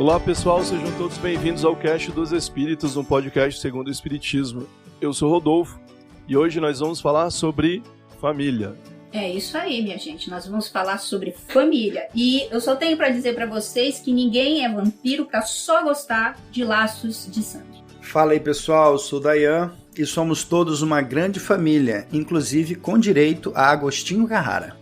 Olá pessoal, sejam todos bem-vindos ao Cast dos Espíritos, um podcast segundo o Espiritismo. Eu sou Rodolfo e hoje nós vamos falar sobre família. É isso aí, minha gente, nós vamos falar sobre família. E eu só tenho para dizer para vocês que ninguém é vampiro para só gostar de laços de sangue. Fala aí pessoal, eu sou Dayan e somos todos uma grande família, inclusive com direito a Agostinho Carrara.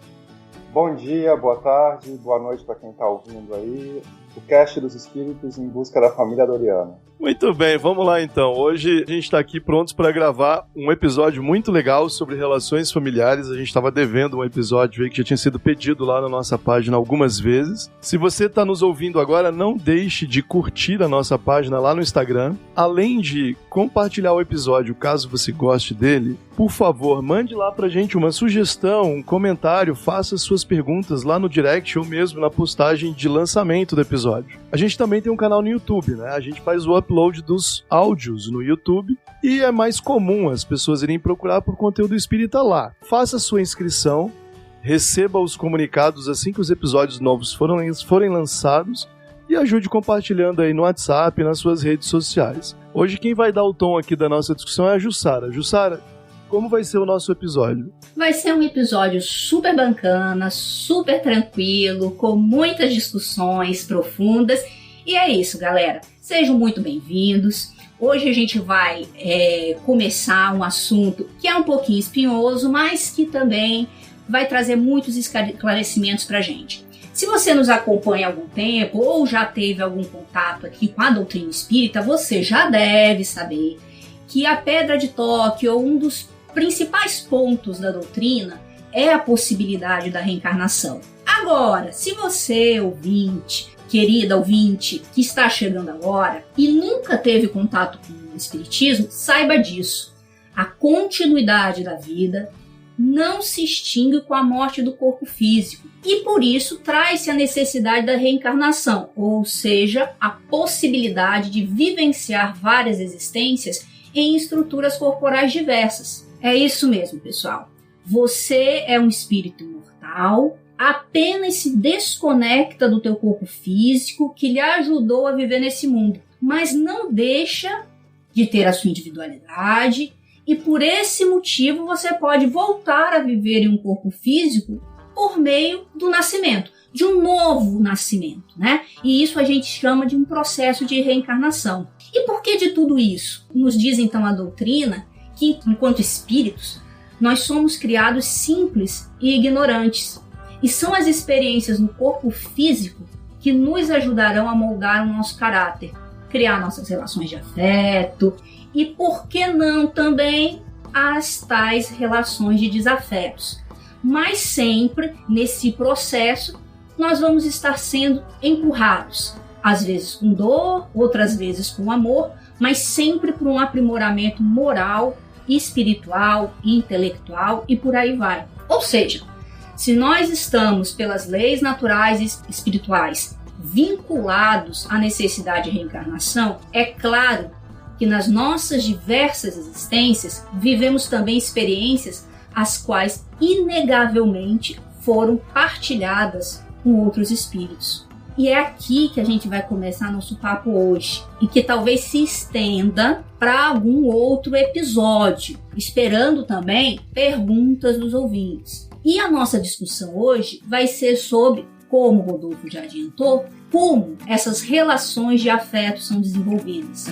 Bom dia, boa tarde, boa noite para quem está ouvindo aí. O Cast dos Espíritos em busca da família Doriana. Muito bem, vamos lá então. Hoje a gente está aqui prontos para gravar um episódio muito legal sobre relações familiares. A gente estava devendo um episódio aí que já tinha sido pedido lá na nossa página algumas vezes. Se você está nos ouvindo agora, não deixe de curtir a nossa página lá no Instagram. Além de compartilhar o episódio, caso você goste dele, por favor, mande lá pra gente uma sugestão, um comentário, faça suas perguntas lá no direct ou mesmo na postagem de lançamento do episódio. A gente também tem um canal no YouTube, né? A gente faz o upload dos áudios no YouTube e é mais comum as pessoas irem procurar por conteúdo espírita lá. Faça sua inscrição, receba os comunicados assim que os episódios novos forem lançados e ajude compartilhando aí no WhatsApp e nas suas redes sociais. Hoje quem vai dar o tom aqui da nossa discussão é a Jussara. Jussara, como vai ser o nosso episódio? Vai ser um episódio super bacana, super tranquilo, com muitas discussões profundas. E é isso, galera. Sejam muito bem-vindos. Hoje a gente vai começar um assunto que é um pouquinho espinhoso, mas que também vai trazer muitos esclarecimentos pra gente. Se você nos acompanha há algum tempo ou já teve algum contato aqui com a doutrina espírita, você já deve saber que a pedra de toque ou um dos principais pontos da doutrina é a possibilidade da reencarnação. Agora, se você, ouvinte, querida ouvinte, que está chegando agora e nunca teve contato com o espiritismo, saiba disso. A continuidade da vida não se extingue com a morte do corpo físico e por isso traz-se a necessidade da reencarnação, ou seja, a possibilidade de vivenciar várias existências em estruturas corporais diversas. É isso mesmo, pessoal. Você é um espírito imortal, apenas se desconecta do teu corpo físico que lhe ajudou a viver nesse mundo, mas não deixa de ter a sua individualidade e por esse motivo você pode voltar a viver em um corpo físico por meio do nascimento, de um novo nascimento, né? E isso a gente chama de um processo de reencarnação. E por que de tudo isso? Nos diz então a doutrina que, enquanto espíritos, nós somos criados simples e ignorantes. E são as experiências no corpo físico que nos ajudarão a moldar o nosso caráter, criar nossas relações de afeto e, por que não, também as tais relações de desafetos. Mas sempre, nesse processo, nós vamos estar sendo empurrados, às vezes com dor, outras vezes com amor, mas sempre por um aprimoramento moral, espiritual, intelectual e por aí vai. Ou seja, se nós estamos pelas leis naturais e espirituais vinculados à necessidade de reencarnação, é claro que nas nossas diversas existências vivemos também experiências as quais inegavelmente foram partilhadas com outros espíritos. E é aqui que a gente vai começar nosso papo hoje e que talvez se estenda para algum outro episódio, esperando também perguntas dos ouvintes. E a nossa discussão hoje vai ser sobre, como o Rodolfo já adiantou, como essas relações de afeto são desenvolvidas.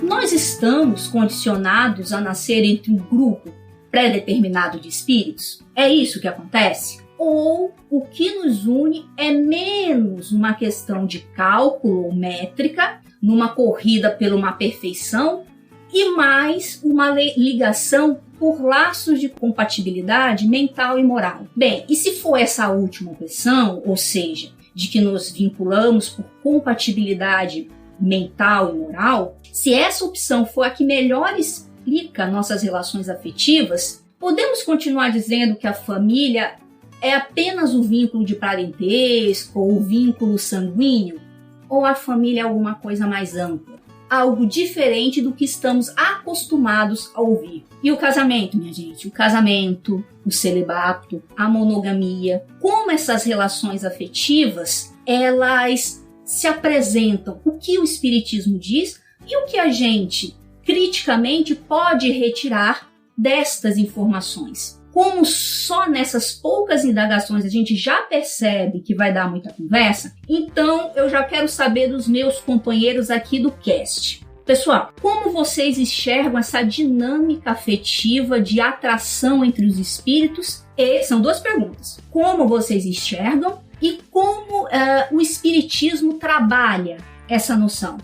Nós estamos condicionados a nascer entre um grupo pré-determinado de espíritos? É isso que acontece? Ou o que nos une é menos uma questão de cálculo ou métrica, numa corrida por uma perfeição, e mais uma ligação por laços de compatibilidade mental e moral? Bem, e se for essa última opção, ou seja, de que nos vinculamos por compatibilidade mental e moral, se essa opção for a que melhor explica nossas relações afetivas, podemos continuar dizendo que a família é apenas o vínculo de parentesco ou o vínculo sanguíneo? Ou a família é alguma coisa mais ampla? algo diferente do que estamos acostumados a ouvir. E o casamento, minha gente? O casamento, o celibato, a monogamia, como essas relações afetivas, elas se apresentam, o que o Espiritismo diz e o que a gente, criticamente, pode retirar destas informações. Como só nessas poucas indagações a gente já percebe que vai dar muita conversa, então eu já quero saber dos meus companheiros aqui do cast. Pessoal, como vocês enxergam essa dinâmica afetiva de atração entre os espíritos? E são duas perguntas. Como vocês enxergam e como o Espiritismo trabalha essa noção?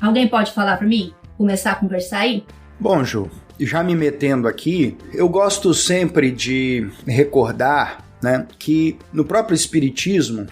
Alguém pode falar para mim? Começar a conversar aí? Bom, Ju, já me metendo aqui, eu gosto sempre de recordar, né, que no próprio Espiritismo,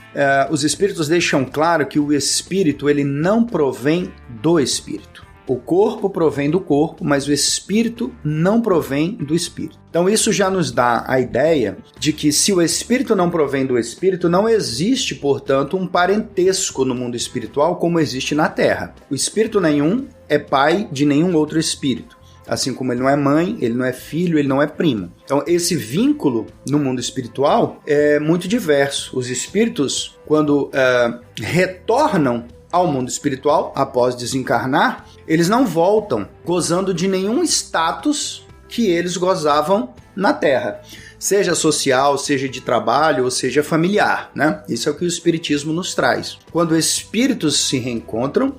os Espíritos deixam claro que o Espírito ele não provém do Espírito. O corpo provém do corpo, mas o Espírito não provém do Espírito. Então isso já nos dá a ideia de que se o Espírito não provém do Espírito, não existe, portanto, um parentesco no mundo espiritual como existe na Terra. O Espírito nenhum é pai de nenhum outro Espírito. Assim como ele não é mãe, ele não é filho, ele não é primo. Então, esse vínculo no mundo espiritual é muito diverso. Os espíritos, quando retornam ao mundo espiritual, após desencarnar, eles não voltam gozando de nenhum status que eles gozavam na Terra. Seja social, seja de trabalho, ou seja familiar, né? Isso é o que o Espiritismo nos traz. Quando espíritos se reencontram,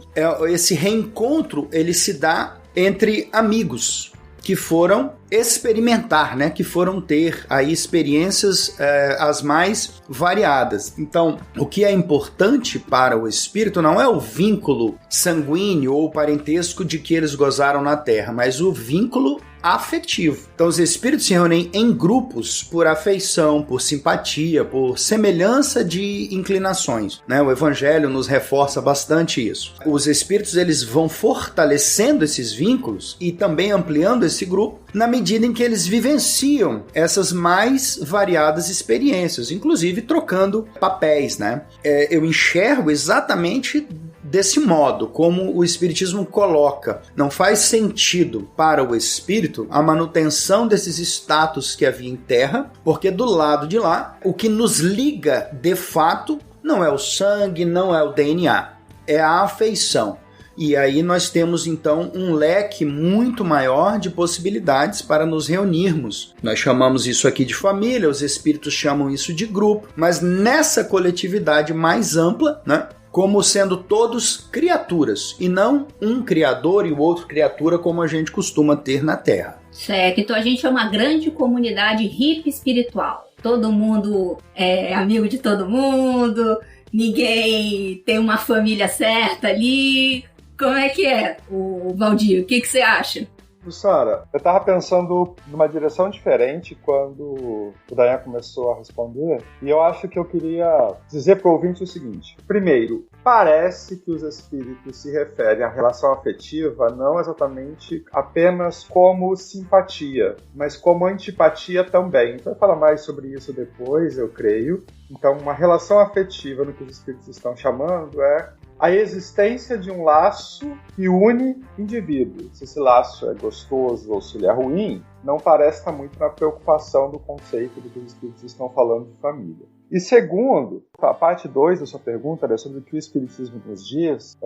esse reencontro ele se dá entre amigos que foram experimentar, né? Que foram ter aí experiências as mais variadas. Então, o que é importante para o espírito não é o vínculo sanguíneo ou parentesco de que eles gozaram na Terra, mas o vínculo afetivo. Então, os espíritos se reúnem em grupos por afeição, por simpatia, por semelhança de inclinações, né? O Evangelho nos reforça bastante isso. Os espíritos eles vão fortalecendo esses vínculos e também ampliando esse grupo na medida em que eles vivenciam essas mais variadas experiências, inclusive trocando papéis, né? Eu enxergo exatamente desse modo, como o Espiritismo coloca. Não faz sentido para o espírito a manutenção desses status que havia em terra, porque do lado de lá, o que nos liga de fato não é o sangue, não é o DNA, é a afeição. E aí nós temos então um leque muito maior de possibilidades para nos reunirmos. Nós chamamos isso aqui de família, os espíritos chamam isso de grupo, mas nessa coletividade mais ampla, né? Como sendo todos criaturas, e não um criador e o outro criatura como a gente costuma ter na Terra. Certo, então a gente é uma grande comunidade hippie espiritual. Todo mundo é amigo de todo mundo, ninguém tem uma família certa ali. Como é que é, o Valdir? O que você acha? Sara, eu estava pensando numa direção diferente quando o Dayan começou a responder, e eu acho que eu queria dizer para o ouvinte o seguinte. Primeiro, parece que os espíritos se referem à relação afetiva não exatamente apenas como simpatia, mas como antipatia também. Então, eu vou falar mais sobre isso depois, eu creio. Então, uma relação afetiva, no que os espíritos estão chamando, é a existência de um laço que une indivíduos. Se esse laço é gostoso ou se ele é ruim, não parece estar muito na preocupação do conceito do que os espíritos estão falando de família. E segundo, a parte 2 da sua pergunta, né, sobre o que o Espiritismo nos diz,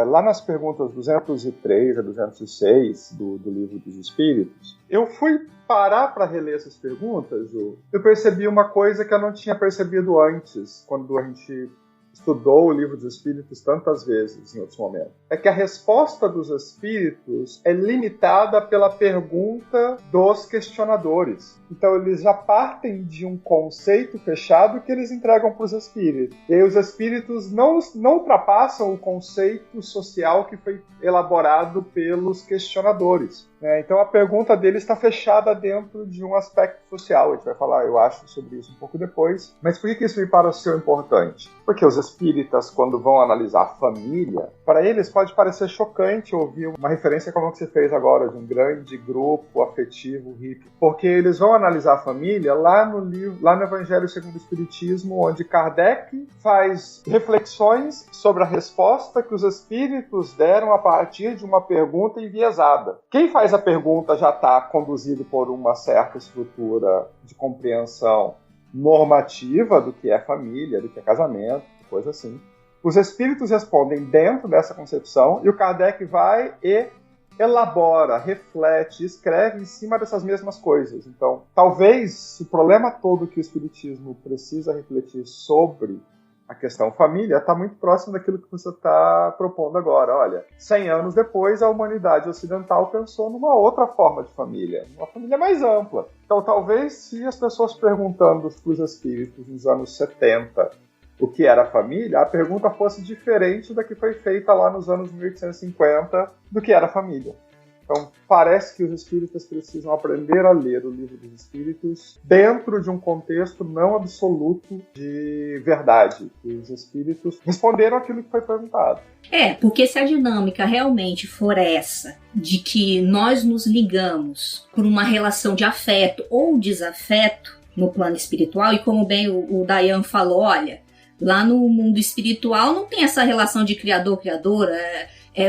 lá nas perguntas 203 a 206 do Livro dos Espíritos, eu fui parar para reler essas perguntas, Ju, eu percebi uma coisa que eu não tinha percebido antes, quando a gente estudou o Livro dos Espíritos tantas vezes em outros momentos. É que a resposta dos espíritos é limitada pela pergunta dos questionadores. Então eles já partem de um conceito fechado que eles entregam para os espíritos. E aí os espíritos não ultrapassam o conceito social que foi elaborado pelos questionadores. Então a pergunta dele está fechada dentro de um aspecto social. A gente vai falar, eu acho, sobre isso um pouco depois. Mas por que isso me pareceu importante? Porque os espíritas, quando vão analisar a família, para eles pode parecer chocante ouvir uma referência como a que você fez agora, de um grande grupo afetivo hippie. Porque eles vão analisar a família lá no Evangelho segundo o Espiritismo, onde Kardec faz reflexões sobre a resposta que os espíritos deram a partir de uma pergunta enviesada. Quem faz a pergunta já está conduzido por uma certa estrutura de compreensão normativa do que é família, do que é casamento, coisa assim. Os espíritos respondem dentro dessa concepção e o Kardec vai e elabora, reflete, escreve em cima dessas mesmas coisas. Então, talvez o problema todo que o espiritismo precisa refletir sobre a questão família está muito próximo daquilo que você está propondo agora. Olha, 100 anos depois, a humanidade ocidental pensou numa outra forma de família, uma família mais ampla. Então, talvez, se as pessoas perguntando para os espíritos nos anos 70 o que era família, a pergunta fosse diferente da que foi feita lá nos anos 1850 do que era família. Então, parece que os espíritas precisam aprender a ler o Livro dos Espíritos dentro de um contexto não absoluto de verdade. Os espíritos responderam aquilo que foi perguntado. Porque se a dinâmica realmente for essa, de que nós nos ligamos por uma relação de afeto ou desafeto no plano espiritual, e como bem o Dayan falou, olha, lá no mundo espiritual não tem essa relação de criador-criador,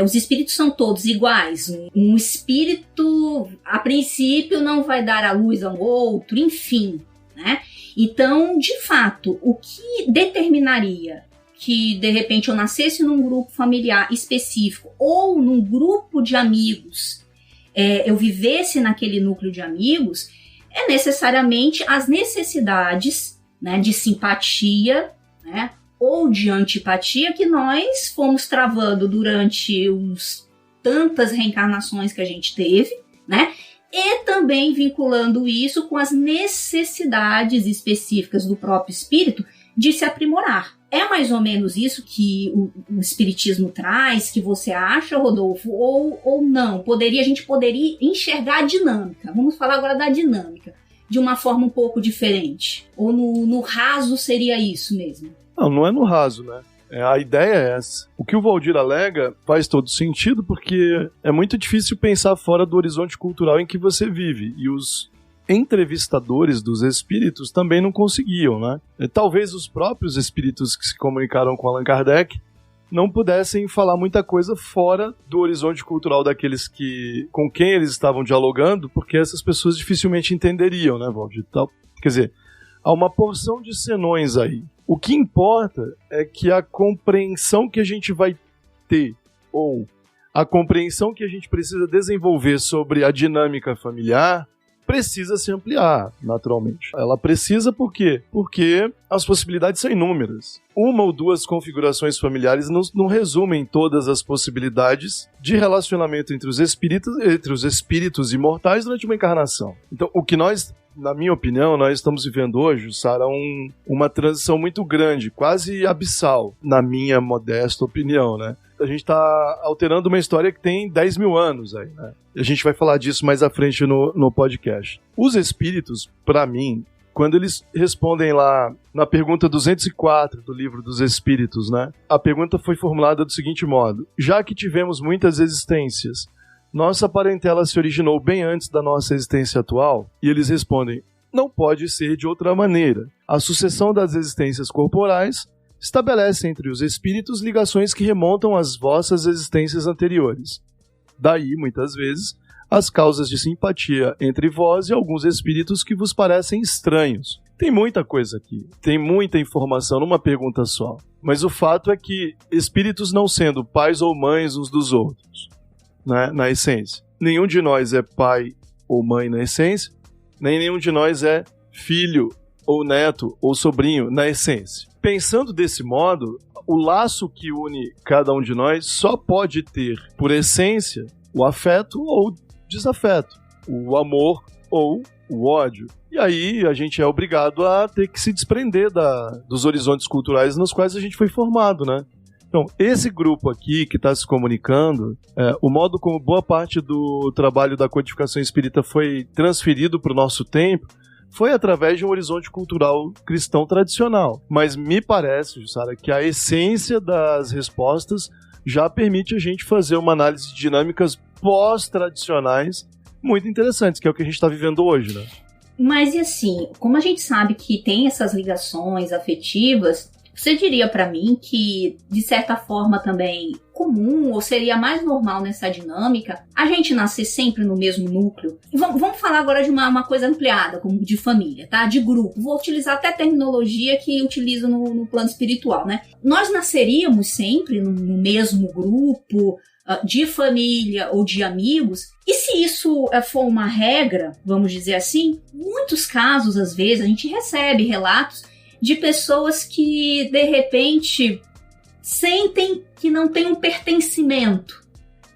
os espíritos são todos iguais. Um espírito, a princípio, não vai dar a luz ao outro, enfim, né? Então, de fato, o que determinaria que, de repente, eu nascesse num grupo familiar específico ou num grupo de amigos, eu vivesse naquele núcleo de amigos, é necessariamente as necessidades, né, de simpatia, né, ou de antipatia que nós fomos travando durante tantas reencarnações que a gente teve, né? E também vinculando isso com as necessidades específicas do próprio espírito de se aprimorar. É mais ou menos isso que o espiritismo traz, que você acha, Rodolfo, ou não? A gente poderia enxergar a dinâmica. Vamos falar agora da dinâmica, de uma forma um pouco diferente. Ou no raso seria isso mesmo? Não é no raso, né? A ideia é essa. O que o Valdir alega faz todo sentido, porque é muito difícil pensar fora do horizonte cultural em que você vive. E os entrevistadores dos espíritos também não conseguiam, né? Talvez os próprios espíritos que se comunicaram com Allan Kardec não pudessem falar muita coisa fora do horizonte cultural daqueles com quem eles estavam dialogando, porque essas pessoas dificilmente entenderiam, né, Valdir? Quer dizer, há uma porção de senões aí. O que importa é que a compreensão que a gente vai ter, ou a compreensão que a gente precisa desenvolver sobre a dinâmica familiar, precisa se ampliar, naturalmente. Ela precisa por quê? Porque as possibilidades são inúmeras. Uma ou duas configurações familiares não resumem todas as possibilidades de relacionamento entre os espíritos imortais durante uma encarnação. Então, o que nós, na minha opinião, nós estamos vivendo hoje, Sara, uma transição muito grande, quase abissal, na minha modesta opinião, né? A gente está alterando uma história que tem 10 mil anos aí, né? A gente vai falar disso mais à frente no podcast. Os espíritos, para mim, quando eles respondem lá na pergunta 204 do Livro dos Espíritos, né? A pergunta foi formulada do seguinte modo: já que tivemos muitas existências, nossa parentela se originou bem antes da nossa existência atual? E eles respondem: não pode ser de outra maneira. A sucessão das existências corporais estabelece entre os espíritos ligações que remontam às vossas existências anteriores. Daí, muitas vezes, as causas de simpatia entre vós e alguns espíritos que vos parecem estranhos. Tem muita coisa aqui, tem muita informação numa pergunta só. Mas o fato é que espíritos não sendo pais ou mães uns dos outros, né, na essência. Nenhum de nós é pai ou mãe na essência, nem nenhum de nós é filho ou neto ou sobrinho na essência. Pensando desse modo, o laço que une cada um de nós só pode ter, por essência, o afeto ou desafeto, o amor ou o ódio. E aí a gente é obrigado a ter que se desprender dos horizontes culturais nos quais a gente foi formado, né? Então, esse grupo aqui que está se comunicando, o modo como boa parte do trabalho da codificação espírita foi transferido para o nosso tempo, foi através de um horizonte cultural cristão tradicional. Mas me parece, Jussara, que a essência das respostas já permite a gente fazer uma análise de dinâmicas pós-tradicionais muito interessantes, que é o que a gente está vivendo hoje, né? Mas e assim, como a gente sabe que tem essas ligações afetivas, você diria para mim que, de certa forma também comum, ou seria mais normal nessa dinâmica, a gente nascer sempre no mesmo núcleo? E vamos falar agora de uma coisa ampliada, como de família, tá? De grupo. Vou utilizar até a terminologia que utilizo no plano espiritual, né? Nós nasceríamos sempre no mesmo grupo, de família ou de amigos, e se isso for uma regra, vamos dizer assim, muitos casos, às vezes, a gente recebe relatos de pessoas que, de repente, sentem que não tem um pertencimento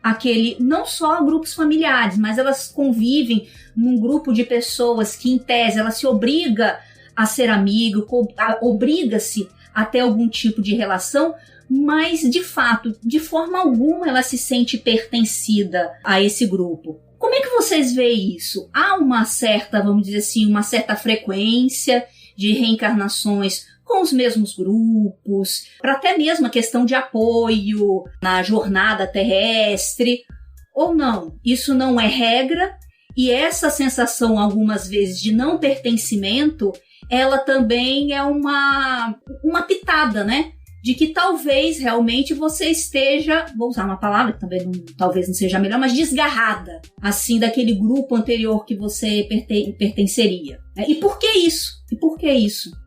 àquele, não só a grupos familiares, mas elas convivem num grupo de pessoas que, em tese, ela se obriga a ser amigo, obriga-se a ter algum tipo de relação, mas, de fato, de forma alguma ela se sente pertencida a esse grupo. Como é que vocês veem isso? Há uma certa, vamos dizer assim, uma certa frequência de reencarnações com os mesmos grupos, para até mesmo a questão de apoio na jornada terrestre, ou não? Isso não é regra, e essa sensação, algumas vezes, de não pertencimento, ela também é uma pitada, né? De que talvez realmente você esteja, vou usar uma palavra que também talvez não seja melhor, mas desgarrada, assim, daquele grupo anterior que você pertenceria. E por que isso?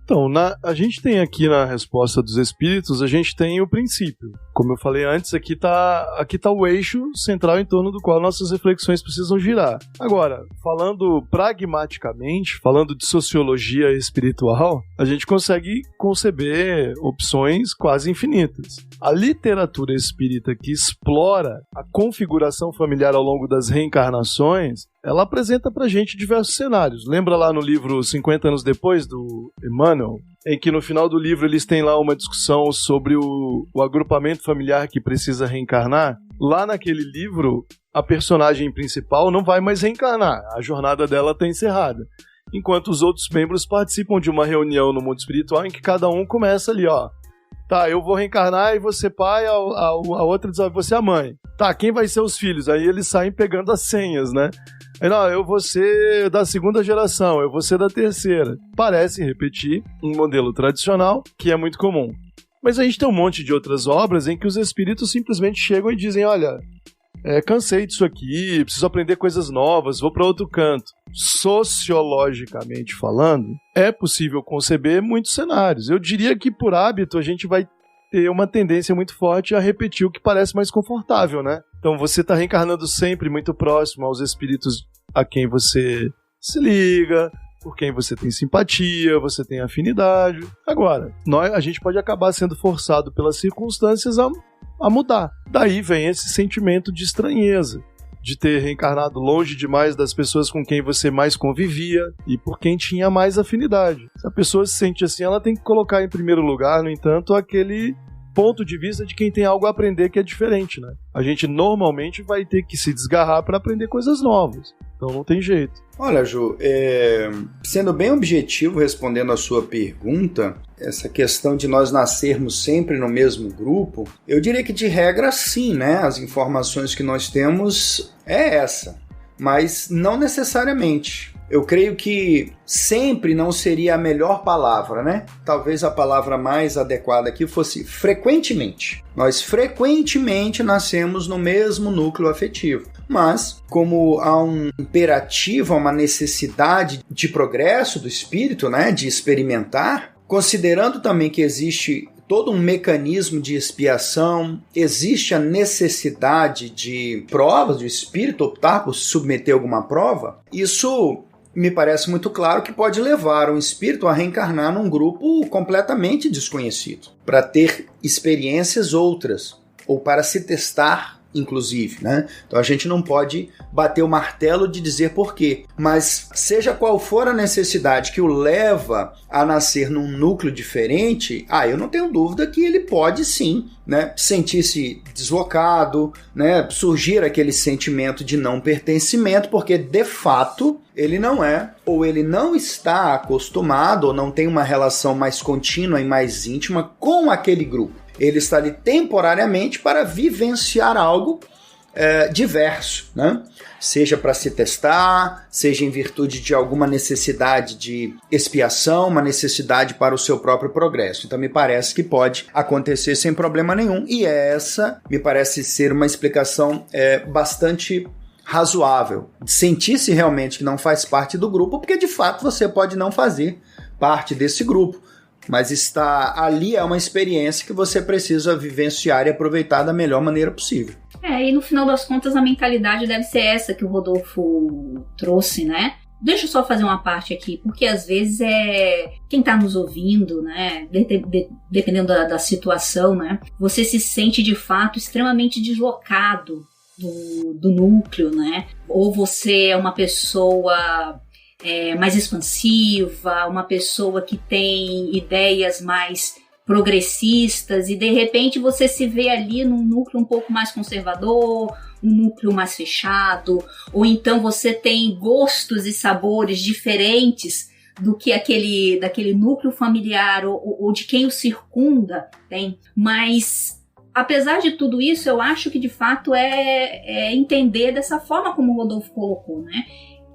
Então, a gente tem aqui na resposta dos espíritos, a gente tem o princípio. Como eu falei antes, aqui tá o eixo central em torno do qual nossas reflexões precisam girar. Agora, falando pragmaticamente, falando de sociologia espiritual, a gente consegue conceber opções quase infinitas. A literatura espírita que explora a configuração familiar ao longo das reencarnações, ela apresenta pra gente diversos cenários. Lembra lá no livro 50 anos depois, do Emmanuel, em que no final do livro eles têm lá uma discussão sobre o agrupamento familiar que precisa reencarnar? Lá naquele livro, a personagem principal não vai mais reencarnar. A jornada dela está encerrada. Enquanto os outros membros participam de uma reunião no mundo espiritual em que cada um começa ali, ó. Tá, eu vou reencarnar e você pai, a outra diz, você é a mãe. Tá, quem vai ser os filhos? Aí eles saem pegando as senhas, né? Aí, não, eu vou ser da segunda geração, eu vou ser da terceira. Parece repetir um modelo tradicional que é muito comum. Mas a gente tem um monte de outras obras em que os espíritos simplesmente chegam e dizem, olha, cansei disso aqui, preciso aprender coisas novas, vou para outro canto. Sociologicamente falando, é possível conceber muitos cenários. Eu diria que por hábito a gente vai ter uma tendência muito forte a repetir o que parece mais confortável, né? Então você está reencarnando sempre muito próximo aos espíritos a quem você se liga, por quem você tem simpatia, você tem afinidade. Agora, a gente pode acabar sendo forçado pelas circunstâncias a mudar. Daí vem esse sentimento de estranheza, de ter reencarnado longe demais das pessoas com quem você mais convivia e por quem tinha mais afinidade. Se a pessoa se sente assim, ela tem que colocar em primeiro lugar, no entanto, aquele ponto de vista de quem tem algo a aprender que é diferente, né? A gente normalmente vai ter que se desgarrar para aprender coisas novas. Então não tem jeito. Olha, Ju, sendo bem objetivo respondendo a sua pergunta, essa questão de nós nascermos sempre no mesmo grupo, eu diria que de regra sim, né? As informações que nós temos é essa, mas não necessariamente. Eu creio que sempre não seria a melhor palavra, né? Talvez a palavra mais adequada aqui fosse frequentemente. Nós frequentemente nascemos no mesmo núcleo afetivo. Mas, como há um imperativo, há uma necessidade de progresso do espírito, né? De experimentar, considerando também que existe todo um mecanismo de expiação, existe a necessidade de provas, do espírito optar por submeter a alguma prova, isso me parece muito claro que pode levar um espírito a reencarnar num grupo completamente desconhecido, para ter experiências outras, ou para se testar inclusive, né? Então a gente não pode bater o martelo de dizer por quê, mas seja qual for a necessidade que o leva a nascer num núcleo diferente, eu não tenho dúvida que ele pode sim, né, sentir-se deslocado, né, surgir aquele sentimento de não pertencimento, porque de fato ele não é, ou ele não está acostumado, ou não tem uma relação mais contínua e mais íntima com aquele grupo. Ele está ali temporariamente para vivenciar algo diverso, né? Seja para se testar, seja em virtude de alguma necessidade de expiação, uma necessidade para o seu próprio progresso. Então me parece que pode acontecer sem problema nenhum, e essa me parece ser uma explicação bastante razoável. Sentir-se realmente que não faz parte do grupo, porque de fato você pode não fazer parte desse grupo, mas estar ali é uma experiência que você precisa vivenciar e aproveitar da melhor maneira possível. E no final das contas a mentalidade deve ser essa que o Rodolfo trouxe, né? Deixa eu só fazer uma parte aqui, porque às vezes quem está nos ouvindo, né, dependendo da situação, né, você se sente de fato extremamente deslocado do núcleo, né? Ou você é uma pessoa mais expansiva, uma pessoa que tem ideias mais progressistas, e de repente você se vê ali num núcleo um pouco mais conservador, um núcleo mais fechado, ou então você tem gostos e sabores diferentes do que daquele núcleo familiar ou de quem o circunda tem. Mas apesar de tudo isso, eu acho que de fato é entender dessa forma como o Rodolfo colocou, né?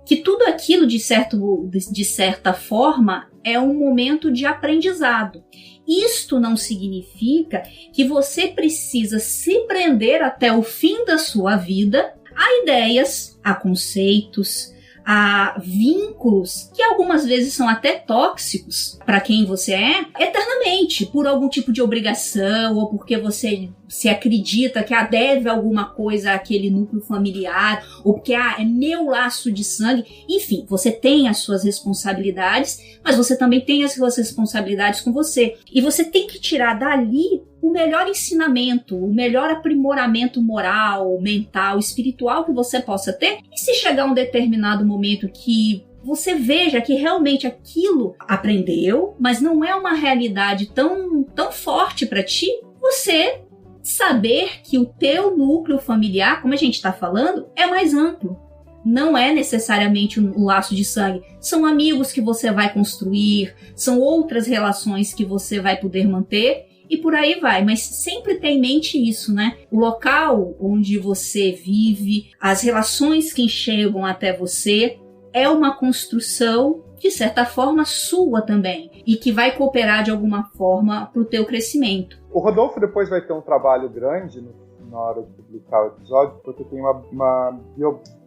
Que tudo aquilo, de certa forma, é um momento de aprendizado. Isto não significa que você precisa se prender até o fim da sua vida a ideias, a conceitos, a vínculos que algumas vezes são até tóxicos para quem você é, eternamente, por algum tipo de obrigação ou porque você se acredita que deve alguma coisa àquele núcleo familiar, ou porque é meu laço de sangue. Enfim, você tem as suas responsabilidades, mas você também tem as suas responsabilidades com você. E você tem que tirar dali o melhor ensinamento, o melhor aprimoramento moral, mental, espiritual que você possa ter. E se chegar um determinado momento que você veja que realmente aquilo aprendeu, mas não é uma realidade tão forte para ti, você saber que o teu núcleo familiar, como a gente está falando, é mais amplo. Não é necessariamente um laço de sangue. São amigos que você vai construir, são outras relações que você vai poder manter e por aí vai. Mas sempre tenha em mente isso, né? O local onde você vive, as relações que chegam até você, é uma construção, de certa forma, sua também. E que vai cooperar de alguma forma para o teu crescimento. O Rodolfo depois vai ter um trabalho grande na hora de publicar o episódio, porque tem uma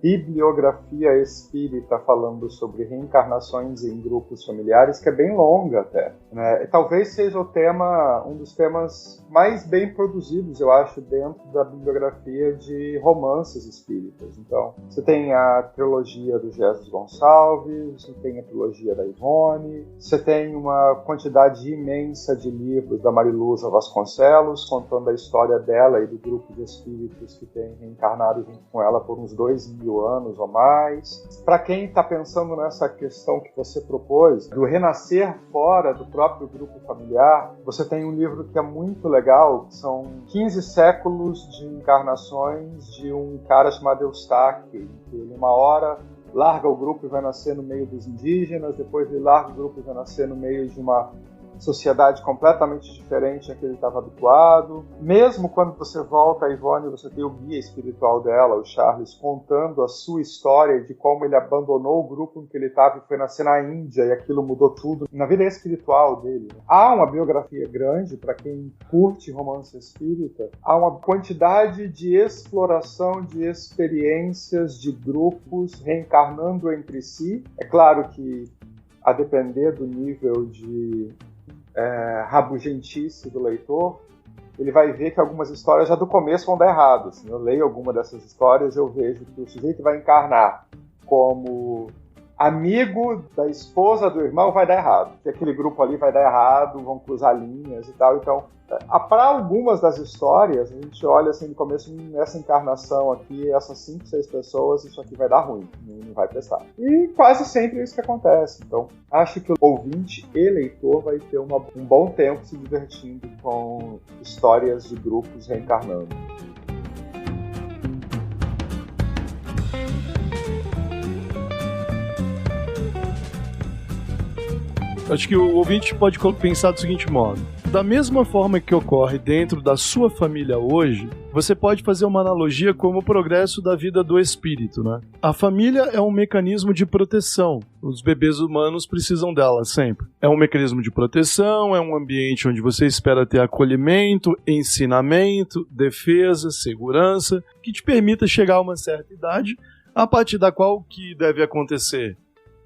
bibliografia espírita falando sobre reencarnações em grupos familiares, que é bem longa até, né? Talvez seja um dos temas mais bem produzidos, eu acho, dentro da bibliografia de romances espíritas. Então, você tem a trilogia do Jesus Gonçalves, você tem a trilogia da Ivone, você tem uma quantidade imensa de livros da Mariluza Vasconcelos, contando a história dela e do grupo de espíritos que tem reencarnado junto com ela por uns 2000 anos ou mais. Para quem está pensando nessa questão que você propôs, do renascer fora do próprio grupo familiar, você tem um livro que é muito legal, que são 15 séculos de encarnações de um cara chamado Eustáquio, que ele uma hora larga o grupo e vai nascer no meio dos indígenas, depois ele larga o grupo e vai nascer no meio de uma sociedade completamente diferente da que ele estava habituado. Mesmo quando você volta a Ivone, você tem o guia espiritual dela, o Charles, contando a sua história de como ele abandonou o grupo em que ele estava e foi nascer na Índia, e aquilo mudou tudo na vida espiritual dele. Há uma biografia grande para quem curte romance espírita, há uma quantidade de exploração de experiências de grupos reencarnando entre si. É claro que, a depender do nível de rabugentice do leitor, ele vai ver que algumas histórias já do começo vão dar errado. Assim, eu leio alguma dessas histórias, eu vejo que o sujeito vai encarnar como amigo da esposa do irmão vai dar errado, que aquele grupo ali vai dar errado, vão cruzar linhas e tal. Então, para algumas das histórias, a gente olha assim no começo, nessa encarnação aqui, essas 5, 6 pessoas, isso aqui vai dar ruim, não vai prestar. E quase sempre é isso que acontece. Então, acho que o ouvinte e leitor vai ter um bom tempo se divertindo com histórias de grupos reencarnando. Acho que o ouvinte pode pensar do seguinte modo: da mesma forma que ocorre dentro da sua família hoje, você pode fazer uma analogia como o progresso da vida do espírito, né? A família é um mecanismo de proteção. Os bebês humanos precisam dela sempre. É um mecanismo de proteção, é um ambiente onde você espera ter acolhimento, ensinamento, defesa, segurança, que te permita chegar a uma certa idade, a partir da qual o que deve acontecer?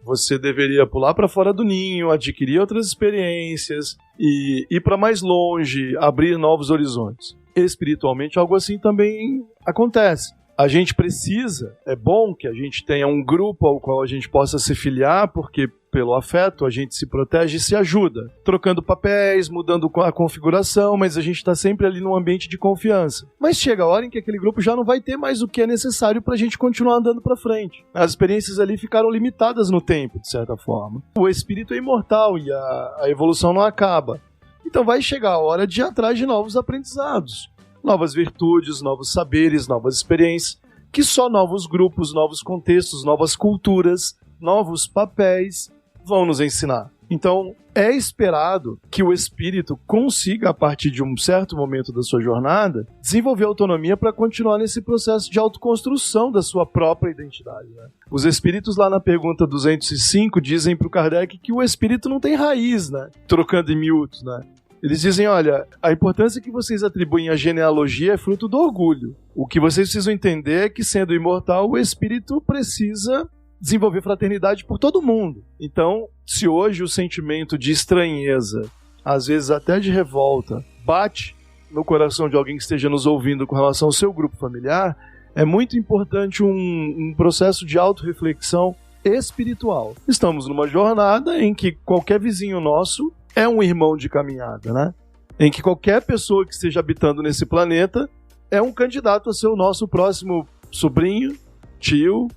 Você deveria pular para fora do ninho, adquirir outras experiências e ir para mais longe, abrir novos horizontes. Espiritualmente, algo assim também acontece. A gente precisa, é bom que a gente tenha um grupo ao qual a gente possa se filiar, porque pelo afeto a gente se protege e se ajuda, trocando papéis, mudando a configuração, mas a gente está sempre ali num ambiente de confiança. Mas chega a hora em que aquele grupo já não vai ter mais o que é necessário para a gente continuar andando para frente. As experiências ali ficaram limitadas no tempo, de certa forma. O espírito é imortal e a evolução não acaba. Então vai chegar a hora de ir atrás de novos aprendizados. Novas virtudes, novos saberes, novas experiências, que só novos grupos, novos contextos, novas culturas, novos papéis vão nos ensinar. Então, é esperado que o espírito consiga, a partir de um certo momento da sua jornada, desenvolver autonomia para continuar nesse processo de autoconstrução da sua própria identidade, né? Os espíritos, lá na pergunta 205, dizem para o Kardec que o espírito não tem raiz, né? Trocando em miúdos, né? Eles dizem, olha, a importância que vocês atribuem à genealogia é fruto do orgulho. O que vocês precisam entender é que, sendo imortal, o espírito precisa desenvolver fraternidade por todo mundo. Então, se hoje o sentimento de estranheza, às vezes até de revolta, bate no coração de alguém que esteja nos ouvindo com relação ao seu grupo familiar, é muito importante um processo de autorreflexão espiritual. Estamos numa jornada em que qualquer vizinho nosso é um irmão de caminhada, né? Em que qualquer pessoa que esteja habitando nesse planeta é um candidato a ser o nosso próximo sobrinho, tio,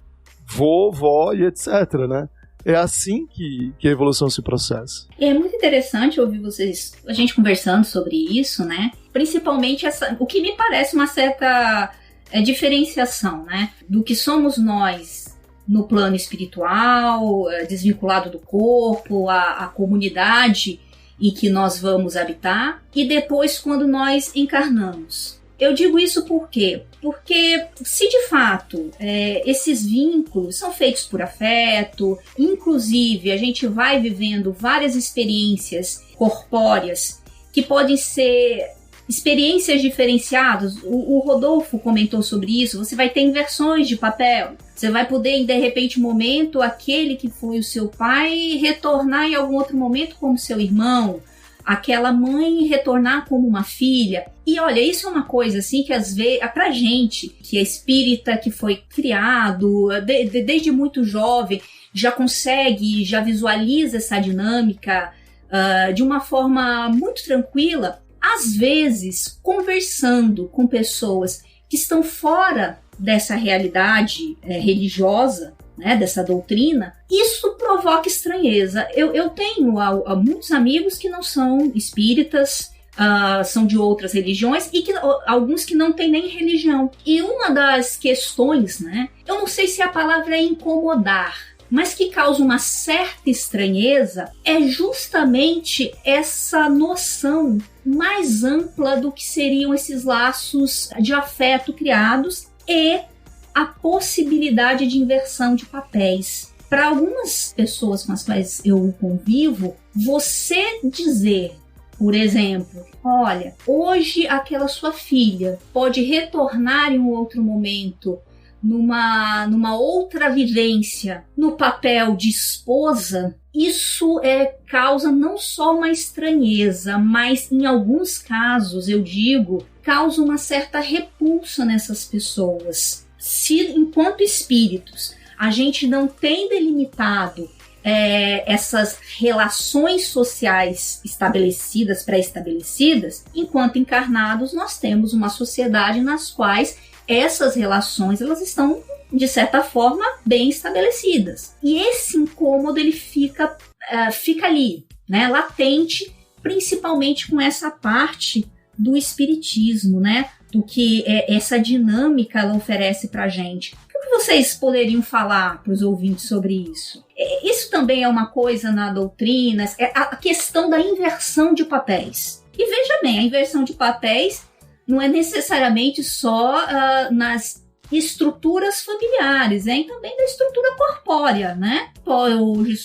vô, vó e etc, né? É assim que a evolução se processa. É muito interessante ouvir a gente conversando sobre isso, né? Principalmente o que me parece uma certa diferenciação, né? Do que somos nós no plano espiritual, desvinculado do corpo, a comunidade em que nós vamos habitar, e depois quando nós encarnamos. Eu digo isso por quê? Porque se de fato esses vínculos são feitos por afeto, inclusive a gente vai vivendo várias experiências corpóreas que podem ser experiências diferenciadas. O Rodolfo comentou sobre isso. Você vai ter inversões de papel. Você vai poder, de repente, momento, aquele que foi o seu pai retornar em algum outro momento como seu irmão. Aquela mãe retornar como uma filha. E olha, isso é uma coisa assim que às vezes, pra gente, que é espírita, que foi criado desde muito jovem, já consegue, já visualiza essa dinâmica de uma forma muito tranquila. Às vezes, conversando com pessoas que estão fora dessa realidade religiosa, né, dessa doutrina, isso provoca estranheza. Eu tenho muitos amigos que não são espíritas, são de outras religiões, e alguns que não têm nem religião. E uma das questões, né, eu não sei se a palavra é incomodar, mas que causa uma certa estranheza, é justamente essa noção mais ampla do que seriam esses laços de afeto criados e a possibilidade de inversão de papéis. Para algumas pessoas com as quais eu convivo, você dizer, por exemplo, olha, hoje aquela sua filha pode retornar em um outro momento, numa outra vivência, no papel de esposa, isso causa não só uma estranheza, mas em alguns casos, eu digo, causa uma certa repulsa nessas pessoas. Se, enquanto espíritos, a gente não tem delimitado essas relações sociais estabelecidas, pré-estabelecidas, enquanto encarnados nós temos uma sociedade nas quais essas relações elas estão, de certa forma, bem estabelecidas. E esse incômodo ele fica ali, né, latente, principalmente com essa parte do espiritismo, né, do que essa dinâmica ela oferece para a gente. O que vocês poderiam falar para os ouvintes sobre isso? Isso também é uma coisa na doutrina, a questão da inversão de papéis. E veja bem, a inversão de papéis não é necessariamente só nas estruturas familiares, e também da estrutura corpórea, né? Eu hoje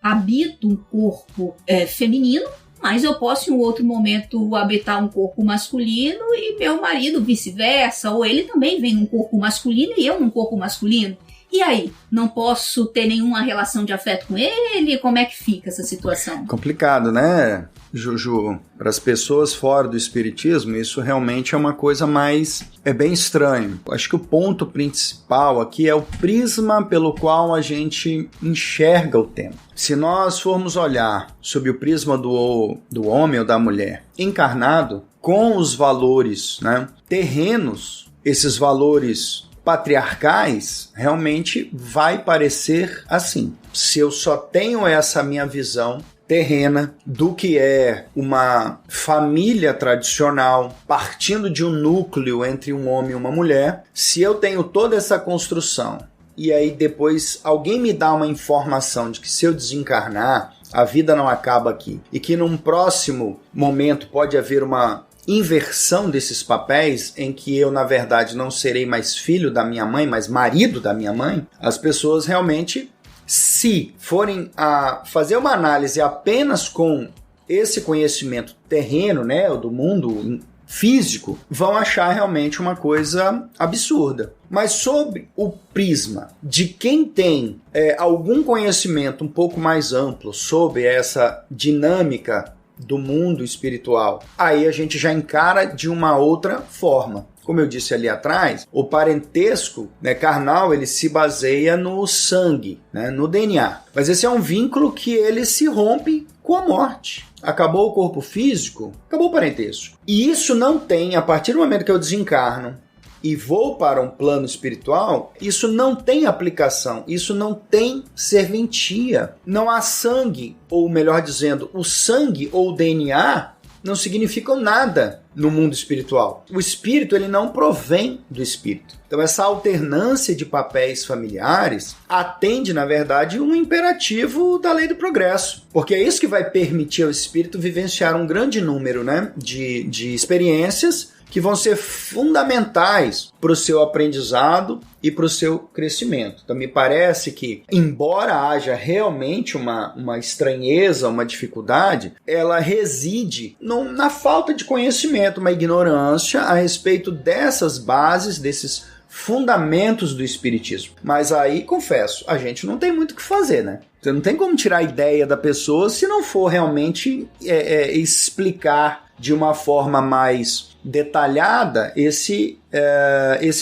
habito um corpo feminino, mas eu posso em um outro momento habitar um corpo masculino e meu marido vice-versa, ou ele também vem num corpo masculino e eu num corpo masculino. E aí? Não posso ter nenhuma relação de afeto com ele? Como é que fica essa situação? Complicado, né, Juju? Para as pessoas fora do espiritismo, isso realmente é uma coisa mais... é bem estranho. Acho que o ponto principal aqui é o prisma pelo qual a gente enxerga o tempo. Se nós formos olhar sob o prisma do homem ou da mulher encarnado, com os valores, né, terrenos, esses valores patriarcais, realmente vai parecer assim. Se eu só tenho essa minha visão terrena do que é uma família tradicional, partindo de um núcleo entre um homem e uma mulher, se eu tenho toda essa construção e aí depois alguém me dá uma informação de que se eu desencarnar, a vida não acaba aqui e que num próximo momento pode haver uma inversão desses papéis em que eu, na verdade, não serei mais filho da minha mãe, mas marido da minha mãe, as pessoas realmente, se forem a fazer uma análise apenas com esse conhecimento terreno, né, do mundo físico, vão achar realmente uma coisa absurda. Mas sob o prisma de quem tem algum conhecimento um pouco mais amplo sobre essa dinâmica do mundo espiritual, aí a gente já encara de uma outra forma. Como eu disse ali atrás, o parentesco, né, carnal, ele se baseia no sangue, né, no DNA. Mas esse é um vínculo que ele se rompe com a morte. Acabou o corpo físico, acabou o parentesco. E isso não tem, a partir do momento que eu desencarno e vou para um plano espiritual, isso não tem aplicação, isso não tem serventia. Não há sangue, ou melhor dizendo, o sangue ou o DNA não significam nada no mundo espiritual. O espírito, ele não provém do espírito. Então essa alternância de papéis familiares atende, na verdade, um imperativo da lei do progresso. Porque é isso que vai permitir ao espírito vivenciar um grande número, né, de experiências que vão ser fundamentais para o seu aprendizado e para o seu crescimento. Então me parece que, embora haja realmente uma estranheza, uma dificuldade, ela reside na falta de conhecimento, uma ignorância a respeito dessas bases, desses fundamentos do espiritismo. Mas aí, confesso, a gente não tem muito o que fazer, né? Você não tem como tirar a ideia da pessoa se não for realmente explicar de uma forma mais detalhada esse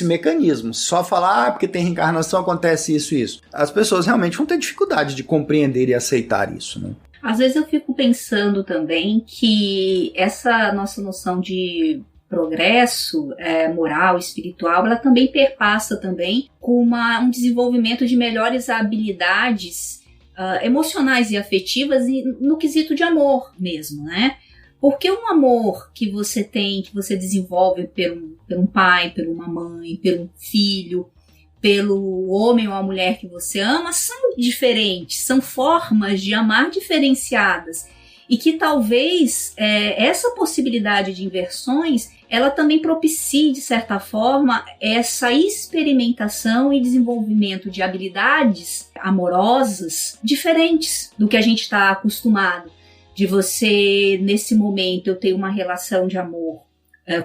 mecanismo. Só falar, porque tem reencarnação, acontece isso e isso. As pessoas realmente vão ter dificuldade de compreender e aceitar isso, né? Às vezes eu fico pensando também que essa nossa noção de progresso moral, espiritual, ela também perpassa também com um desenvolvimento de melhores habilidades emocionais e afetivas no quesito de amor mesmo, né? Porque um amor que você tem, que você desenvolve por um pai, por uma mãe, por um filho, pelo homem ou a mulher que você ama, são diferentes, são formas de amar diferenciadas. E que talvez essa possibilidade de inversões, ela também propicie, de certa forma, essa experimentação e desenvolvimento de habilidades amorosas diferentes do que a gente está acostumado. De você, nesse momento, eu tenho uma relação de amor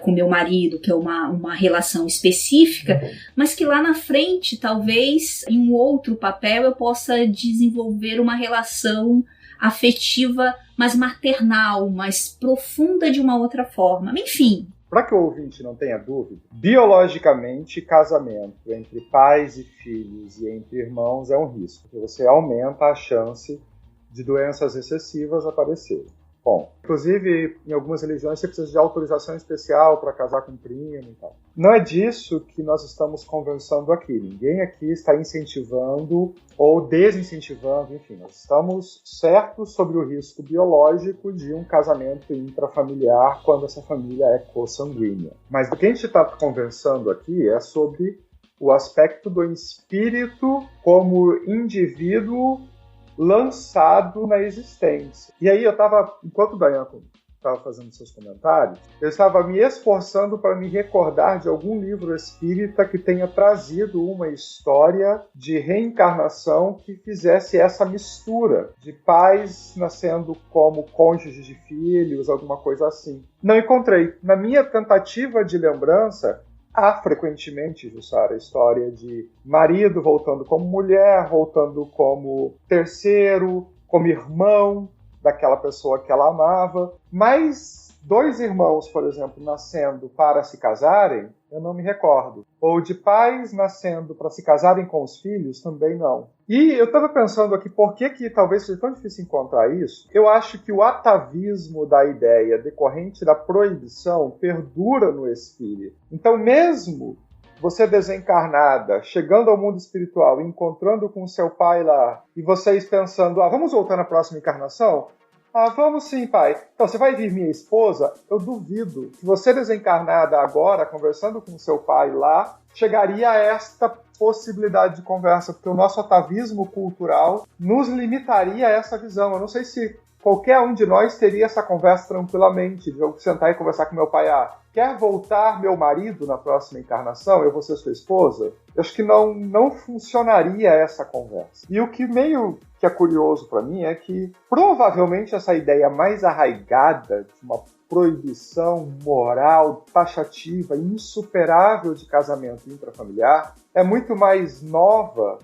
com meu marido, que é uma relação específica, mas que lá na frente, talvez, em um outro papel, eu possa desenvolver uma relação afetiva mais maternal, mais profunda de uma outra forma. Enfim. para que o ouvinte não tenha dúvida, biologicamente, casamento entre pais e filhos e entre irmãos é um risco, porque você aumenta a chance de doenças recessivas aparecerem. Bom, inclusive, em algumas religiões você precisa de autorização especial para casar com primo e tal. Não é disso que nós estamos conversando aqui. Ninguém aqui está incentivando ou desincentivando, enfim. Nós estamos certos sobre o risco biológico de um casamento intrafamiliar quando essa família é consanguínea. Mas o que a gente está conversando aqui é sobre o aspecto do espírito como indivíduo lançado na existência. E aí eu estava, enquanto o Dayan estava fazendo seus comentários, eu estava me esforçando para me recordar de algum livro espírita que tenha trazido uma história de reencarnação que fizesse essa mistura de pais nascendo como cônjuges de filhos, alguma coisa assim. Não encontrei. Na minha tentativa de lembrança, há frequentemente, Jussara, a história de marido voltando como mulher, voltando como terceiro, como irmão daquela pessoa que ela amava. Mas 2 irmãos, por exemplo, nascendo para se casarem, eu não me recordo. Ou de pais nascendo para se casarem com os filhos, também não. E eu estava pensando aqui, por que talvez seja tão difícil encontrar isso? Eu acho que o atavismo da ideia decorrente da proibição perdura no espírito. Então, mesmo você desencarnada, chegando ao mundo espiritual, encontrando com seu pai lá, e vocês pensando, vamos voltar na próxima encarnação? Vamos sim, pai. Então, você vai vir minha esposa? Eu duvido que você desencarnada agora, conversando com seu pai lá, chegaria a esta possibilidade de conversa, porque o nosso atavismo cultural nos limitaria a essa visão. Eu não sei se qualquer um de nós teria essa conversa tranquilamente, de eu sentar e conversar com meu pai, quer voltar meu marido na próxima encarnação? Eu vou ser sua esposa? Eu acho que não funcionaria essa conversa. E o que meio que é curioso para mim é que provavelmente essa ideia mais arraigada de uma proibição moral, taxativa, insuperável de casamento intrafamiliar é muito mais nova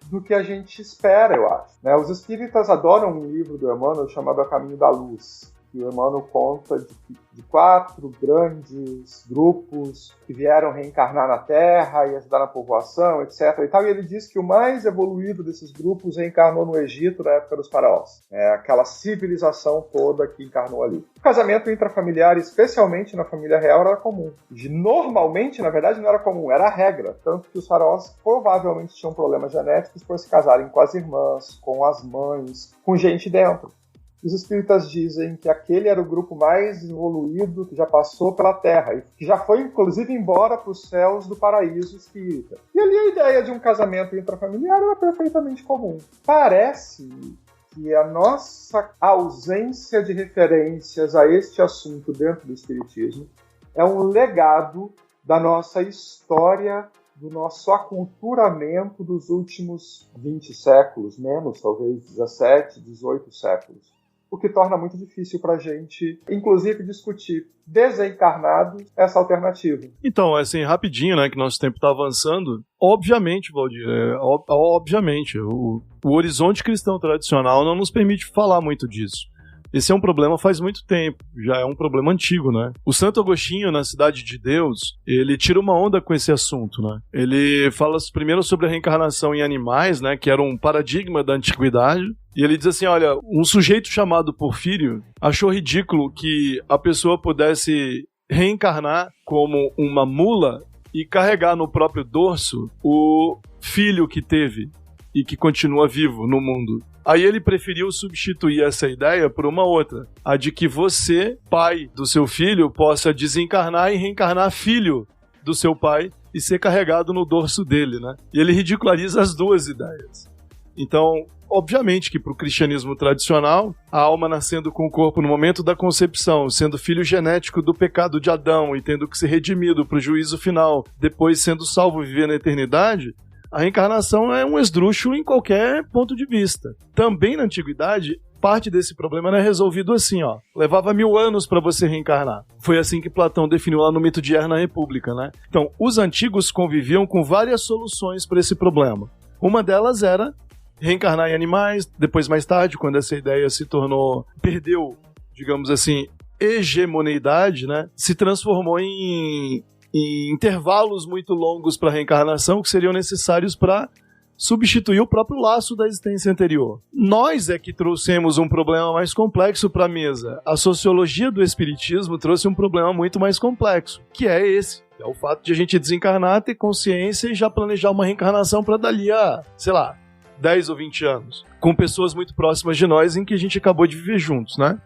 do que a gente espera, eu acho. Os espíritas adoram um livro do Emmanuel chamado A Caminho da Luz, que o Emmanuel conta de 4 grandes grupos que vieram reencarnar na Terra e ajudar na povoação, etc. E ele diz que o mais evoluído desses grupos reencarnou no Egito na época dos faraós. Aquela civilização toda que encarnou ali. O casamento intrafamiliar, especialmente na família real, era comum. Normalmente, na verdade, não era comum, era a regra. Tanto que os faraós provavelmente tinham problemas genéticos por se casarem com as irmãs, com as mães, com gente dentro. Os espíritas dizem que aquele era o grupo mais evoluído que já passou pela Terra e que já foi, inclusive, embora para os céus do paraíso espírita. E ali a ideia de um casamento intrafamiliar era perfeitamente comum. Parece que a nossa ausência de referências a este assunto dentro do espiritismo é um legado da nossa história, do nosso aculturamento dos últimos 20 séculos, menos, talvez 17, 18 séculos. O que torna muito difícil para a gente, inclusive, discutir desencarnado essa alternativa. Então, assim, rapidinho, que nosso tempo está avançando, obviamente, Valdir, obviamente, o horizonte cristão tradicional não nos permite falar muito disso. Esse é um problema faz muito tempo, já é um problema antigo, O Santo Agostinho, na Cidade de Deus, ele tira uma onda com esse assunto, Ele fala primeiro sobre a reencarnação em animais, que era um paradigma da antiguidade, e ele diz assim, olha, um sujeito chamado Porfírio achou ridículo que a pessoa pudesse reencarnar como uma mula e carregar no próprio dorso o filho que teve e que continua vivo no mundo. Aí ele preferiu substituir essa ideia por uma outra, a de que você, pai do seu filho, possa desencarnar e reencarnar filho do seu pai e ser carregado no dorso dele, E ele ridiculariza as duas ideias. Então, obviamente que para o cristianismo tradicional, a alma nascendo com o corpo no momento da concepção, sendo filho genético do pecado de Adão e tendo que ser redimido para o juízo final, depois sendo salvo e viver na eternidade, a reencarnação é um esdrúxulo em qualquer ponto de vista. Também na antiguidade, parte desse problema era resolvido assim, levava 1000 anos para você reencarnar. Foi assim que Platão definiu lá no Mito de Er na República, Então, os antigos conviviam com várias soluções para esse problema. Uma delas era reencarnar em animais, depois mais tarde, quando essa ideia perdeu, digamos assim, hegemoneidade, né, se transformou em intervalos muito longos para a reencarnação que seriam necessários para substituir o próprio laço da existência anterior. Nós é que trouxemos um problema mais complexo para a mesa. A sociologia do espiritismo trouxe um problema muito mais complexo, que é esse. É o fato de a gente desencarnar, ter consciência e já planejar uma reencarnação para dali a, 10 ou 20 anos. Com pessoas muito próximas de nós em que a gente acabou de viver juntos, né?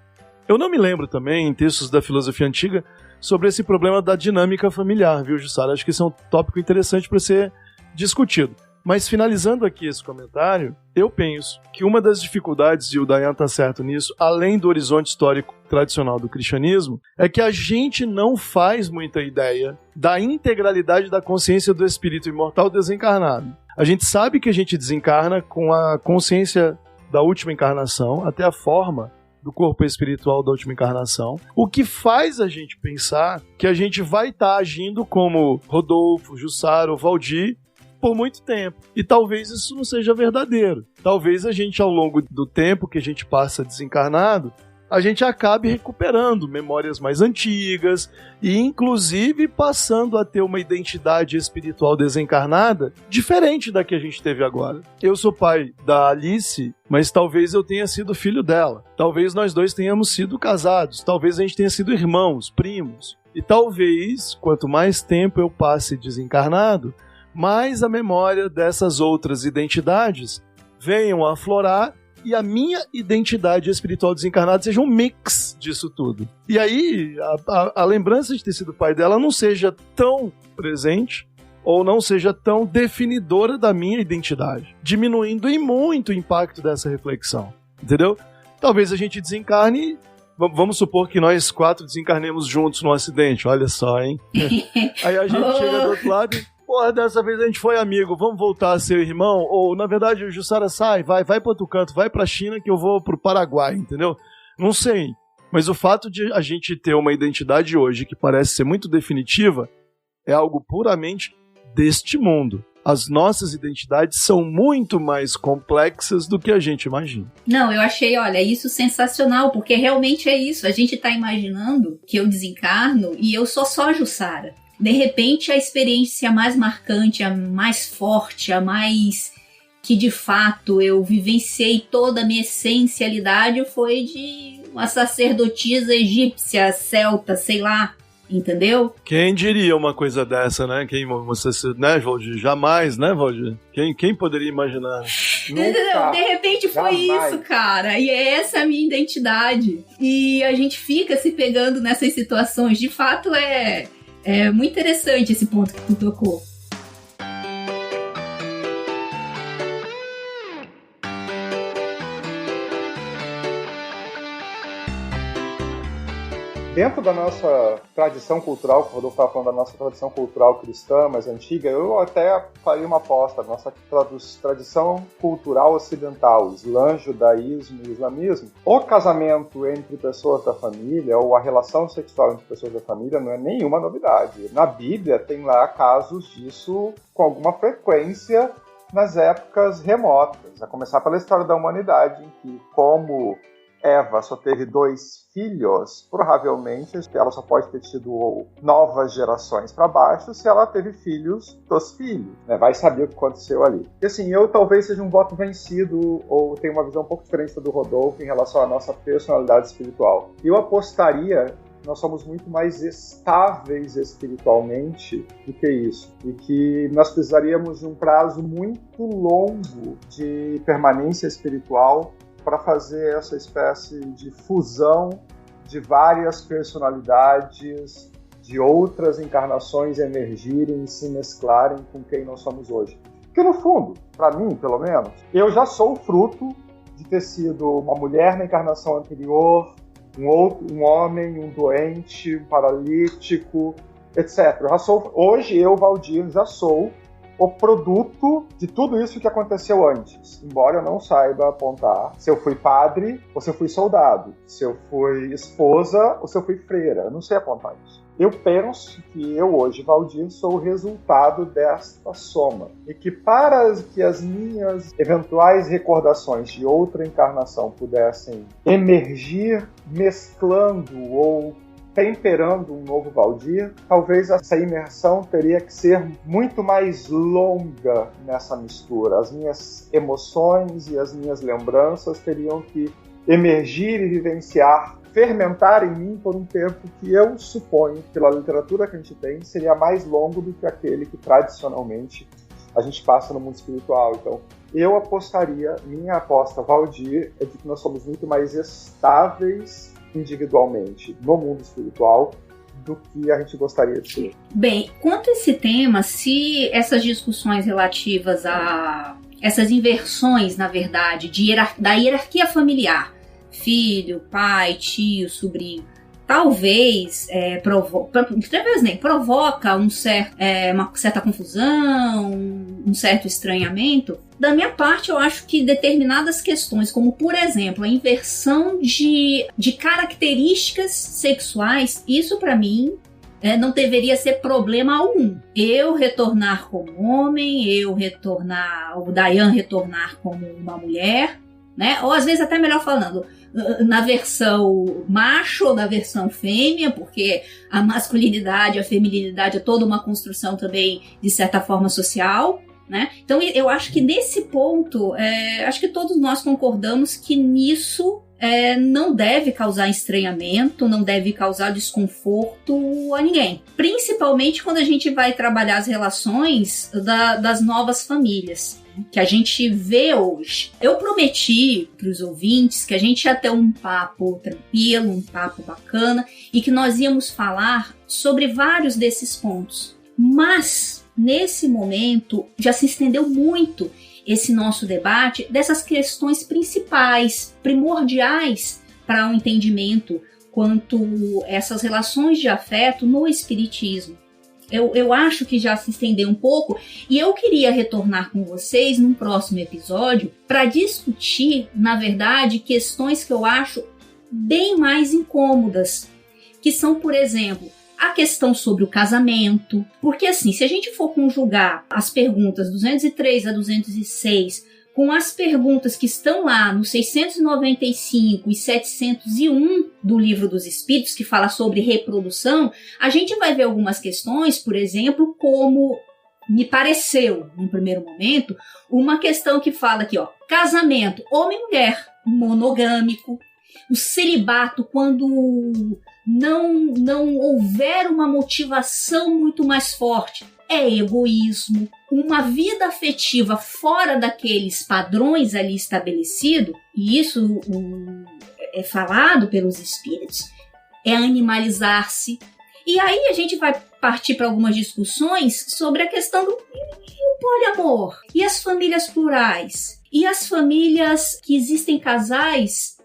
Eu não me lembro também, em textos da filosofia antiga, sobre esse problema da dinâmica familiar, viu, Jussara? Acho que isso é um tópico interessante para ser discutido. Mas finalizando aqui esse comentário, eu penso que uma das dificuldades, e o Dayan está certo nisso, além do horizonte histórico tradicional do cristianismo, é que a gente não faz muita ideia da integralidade da consciência do espírito imortal desencarnado. A gente sabe que a gente desencarna com a consciência da última encarnação, até a forma do corpo espiritual da última encarnação, o que faz a gente pensar que a gente vai estar agindo como Rodolfo, Jussara ou Valdir por muito tempo. E talvez isso não seja verdadeiro. Talvez a gente, ao longo do tempo que a gente passa desencarnado, a gente acabe recuperando memórias mais antigas e, inclusive, passando a ter uma identidade espiritual desencarnada diferente da que a gente teve agora. Eu sou pai da Alice, mas talvez eu tenha sido filho dela. Talvez nós dois tenhamos sido casados. Talvez a gente tenha sido irmãos, primos. E talvez, quanto mais tempo eu passe desencarnado, mais a memória dessas outras identidades venham a aflorar e a minha identidade espiritual desencarnada seja um mix disso tudo. E aí, a lembrança de ter sido pai dela não seja tão presente ou não seja tão definidora da minha identidade, diminuindo em muito o impacto dessa reflexão, entendeu? Talvez a gente desencarne, vamos supor que nós 4 desencarnemos juntos num acidente, olha só, hein? Aí a gente chega do outro lado e, porra, dessa vez a gente foi amigo, vamos voltar a ser irmão? Ou, na verdade, o Jussara sai, vai para outro canto, vai pra China que eu vou pro Paraguai, entendeu? Não sei. Mas o fato de a gente ter uma identidade hoje que parece ser muito definitiva é algo puramente deste mundo. As nossas identidades são muito mais complexas do que a gente imagina. Não, eu achei, olha, isso sensacional, porque realmente é isso. A gente tá imaginando que eu desencarno e eu sou só Jussara. De repente, a experiência mais marcante, a mais forte, a mais que de fato eu vivenciei toda a minha essencialidade foi de uma sacerdotisa egípcia, celta, sei lá, entendeu? Quem diria uma coisa dessa, né? Quem você, né, Valdir? Jamais, né, Valdir? Quem poderia imaginar? Nunca. De repente foi isso, cara. E essa é a minha identidade. E a gente fica se pegando nessas situações. De fato, é muito interessante esse ponto que tu tocou. Dentro da nossa tradição cultural, que o Rodolfo estava falando da nossa tradição cultural cristã mais antiga, eu até faria uma aposta, nossa tradição cultural ocidental, Islã, judaísmo e islamismo, o casamento entre pessoas da família, ou a relação sexual entre pessoas da família, não é nenhuma novidade. Na Bíblia tem lá casos disso com alguma frequência nas épocas remotas, a começar pela história da humanidade, em que, como Eva só teve 2 filhos, provavelmente ela só pode ter tido novas gerações para baixo se ela teve filhos dos filhos, né? Vai saber o que aconteceu ali. E assim, eu talvez seja um voto vencido ou tenha uma visão um pouco diferente do Rodolfo em relação à nossa personalidade espiritual. Eu apostaria que nós somos muito mais estáveis espiritualmente do que isso, e que nós precisaríamos de um prazo muito longo de permanência espiritual para fazer essa espécie de fusão de várias personalidades, de outras encarnações emergirem e se mesclarem com quem nós somos hoje. Porque no fundo, para mim pelo menos, eu já sou fruto de ter sido uma mulher na encarnação anterior, um homem, um doente, um paralítico, etc. Hoje eu, Valdir, já sou o produto de tudo isso que aconteceu antes. Embora eu não saiba apontar se eu fui padre ou se eu fui soldado, se eu fui esposa ou se eu fui freira. Eu não sei apontar isso. Eu penso que eu hoje, Valdir, sou o resultado desta soma. E que para que as minhas eventuais recordações de outra encarnação pudessem emergir mesclando ou temperando um novo Valdir, talvez essa imersão teria que ser muito mais longa nessa mistura. As minhas emoções e as minhas lembranças teriam que emergir e vivenciar, fermentar em mim por um tempo que eu suponho, pela literatura que a gente tem, seria mais longo do que aquele que tradicionalmente a gente passa no mundo espiritual. Então, eu apostaria, minha aposta, Valdir, é de que nós somos muito mais estáveis individualmente no mundo espiritual do que a gente gostaria de ser. Bem, quanto a esse tema, se essas discussões relativas a essas inversões, na verdade, da hierarquia familiar, filho, pai, tio, sobrinho, talvez provoca uma certa confusão, um certo estranhamento. Da minha parte, eu acho que determinadas questões, como por exemplo a inversão de características sexuais, isso para mim não deveria ser problema algum. Eu retornar como homem, o Dayan retornar como uma mulher, né? Ou às vezes até melhor falando, na versão macho ou na versão fêmea, porque a masculinidade, a feminilidade é toda uma construção também, de certa forma, social, né? Então eu acho que nesse ponto, acho que todos nós concordamos que nisso não deve causar estranhamento, não deve causar desconforto a ninguém. Principalmente quando a gente vai trabalhar as relações das novas famílias que a gente vê hoje. Eu prometi para os ouvintes que a gente ia ter um papo tranquilo, um papo bacana, e que nós íamos falar sobre vários desses pontos. Mas, nesse momento, já se estendeu muito esse nosso debate dessas questões principais, primordiais para um entendimento quanto essas relações de afeto no espiritismo. Eu acho que já se estendeu um pouco e eu queria retornar com vocês num próximo episódio para discutir, na verdade, questões que eu acho bem mais incômodas, que são, por exemplo, a questão sobre o casamento, porque assim, se a gente for conjugar as perguntas 203 a 206 com as perguntas que estão lá no 695 e 701 do Livro dos Espíritos, que fala sobre reprodução, a gente vai ver algumas questões, por exemplo, como me pareceu, num primeiro momento, uma questão que fala aqui, casamento, homem e mulher, monogâmico, o celibato quando não houver uma motivação muito mais forte, é egoísmo. Uma vida afetiva fora daqueles padrões ali estabelecidos, e isso é falado pelos espíritos, é animalizar-se. E aí a gente vai partir para algumas discussões sobre a questão do poliamor, e as famílias plurais, e as famílias que existem casais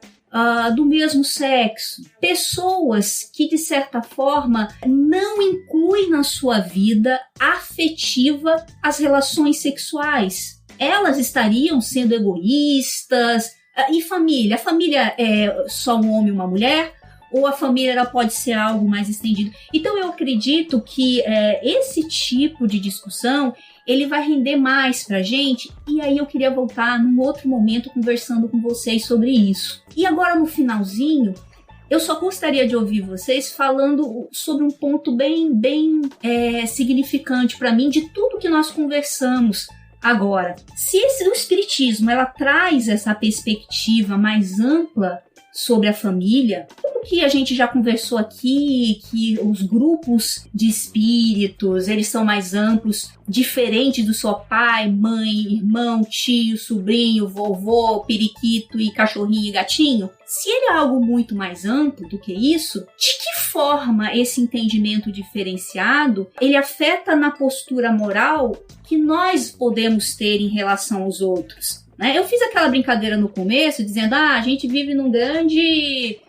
do mesmo sexo, pessoas que de certa forma não incluem na sua vida afetiva as relações sexuais. Elas estariam sendo egoístas. E família? A família é só um homem e uma mulher? Ou a família ela pode ser algo mais estendido? Então eu acredito que esse tipo de discussão ele vai render mais pra gente, e aí eu queria voltar num outro momento conversando com vocês sobre isso. E agora no finalzinho, eu só gostaria de ouvir vocês falando sobre um ponto bem significante para mim de tudo que nós conversamos agora. Se o espiritismo ela traz essa perspectiva mais ampla sobre a família, tudo que a gente já conversou aqui, que os grupos de espíritos, eles são mais amplos, diferentes do seu pai, mãe, irmão, tio, sobrinho, vovô, periquito e cachorrinho e gatinho, se ele é algo muito mais amplo do que isso, de que forma esse entendimento diferenciado, ele afeta na postura moral que nós podemos ter em relação aos outros? Eu fiz aquela brincadeira no começo, dizendo, a gente vive num grande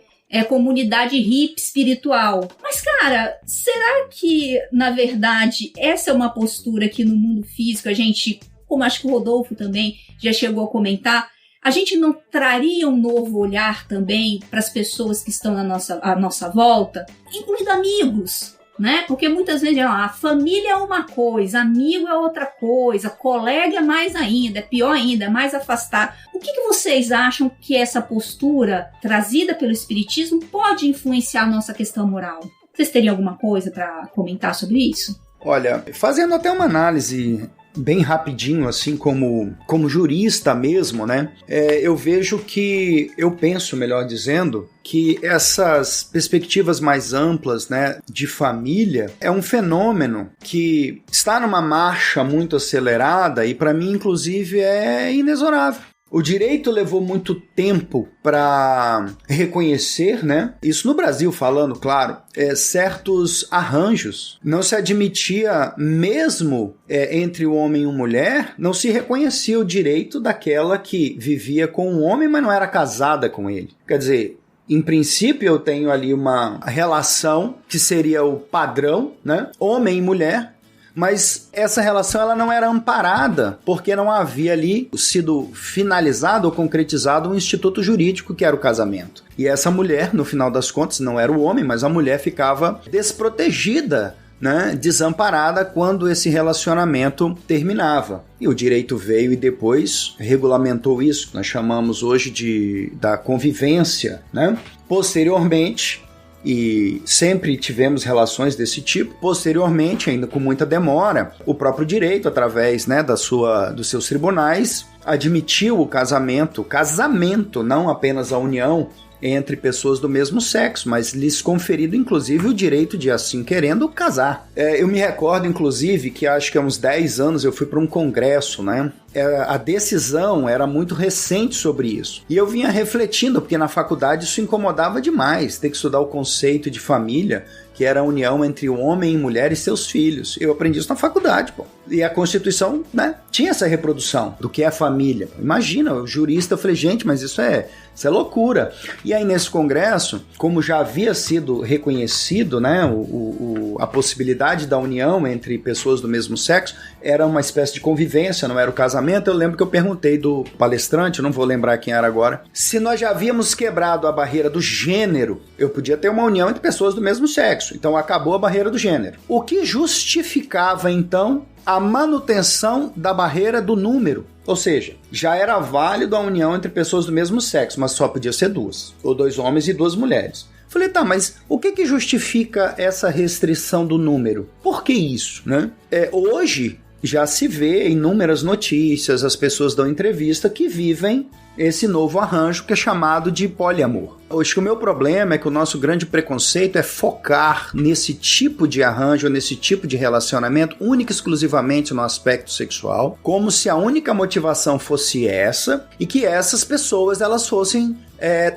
comunidade hippie espiritual. Mas, cara, será que, na verdade, essa é uma postura que no mundo físico a gente, como acho que o Rodolfo também já chegou a comentar, a gente não traria um novo olhar também para as pessoas que estão à nossa volta, incluindo amigos? né? Porque muitas vezes a família é uma coisa, amigo é outra coisa, colega é mais ainda, é pior ainda, é mais afastado. O que vocês acham que essa postura trazida pelo Espiritismo pode influenciar a nossa questão moral? Vocês teriam alguma coisa para comentar sobre isso? Olha, fazendo até uma análise bem rapidinho, assim, como jurista mesmo, né? Eu penso, melhor dizendo, que essas perspectivas mais amplas, né, de família é um fenômeno que está numa marcha muito acelerada e, para mim, inclusive, é inexorável. O direito levou muito tempo para reconhecer, né? Isso no Brasil falando, claro, certos arranjos. Não se admitia, mesmo entre o homem e a mulher, não se reconhecia o direito daquela que vivia com um homem, mas não era casada com ele. Quer dizer, em princípio eu tenho ali uma relação que seria o padrão, né? Homem e mulher. Mas essa relação ela não era amparada, porque não havia ali sido finalizado ou concretizado um instituto jurídico que era o casamento. E essa mulher, no final das contas, não era o homem, mas a mulher ficava desprotegida, né, desamparada quando esse relacionamento terminava. E o direito veio e depois regulamentou isso, nós chamamos hoje da convivência, né? Posteriormente, e sempre tivemos relações desse tipo. Posteriormente, ainda com muita demora, o próprio direito, através, né, dos seus tribunais, admitiu o casamento, não apenas a união entre pessoas do mesmo sexo, mas lhes conferido, inclusive, o direito de, assim querendo, casar. Eu me recordo, inclusive, que acho que há uns 10 anos eu fui para um congresso, né? A decisão era muito recente sobre isso. E eu vinha refletindo, porque na faculdade isso incomodava demais, ter que estudar o conceito de família, que era a união entre o homem e mulher e seus filhos. Eu aprendi isso na faculdade, pô. E a Constituição, né, tinha essa reprodução do que é família. Imagina, o jurista, eu falei, gente, mas isso é loucura. E aí nesse congresso, como já havia sido reconhecido, né, a possibilidade da união entre pessoas do mesmo sexo, era uma espécie de convivência, não era o casamento. Eu lembro que eu perguntei do palestrante, eu não vou lembrar quem era agora, se nós já havíamos quebrado a barreira do gênero, eu podia ter uma união entre pessoas do mesmo sexo. Então acabou a barreira do gênero. O que justificava, então, a manutenção da barreira do número? Ou seja, já era válido a união entre pessoas do mesmo sexo, mas só podia ser 2, ou 2 homens e 2 mulheres. Falei, tá, mas o que justifica essa restrição do número? Por que isso, né? Hoje já se vê inúmeras notícias, as pessoas dão entrevista que vivem esse novo arranjo que é chamado de poliamor. Acho que o meu problema é que o nosso grande preconceito é focar nesse tipo de arranjo, nesse tipo de relacionamento, única e exclusivamente no aspecto sexual, como se a única motivação fosse essa e que essas pessoas elas fossem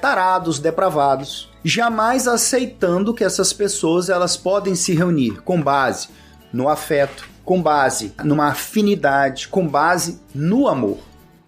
tarados, depravados, jamais aceitando que essas pessoas elas podem se reunir com base no afeto, com base numa afinidade, com base no amor.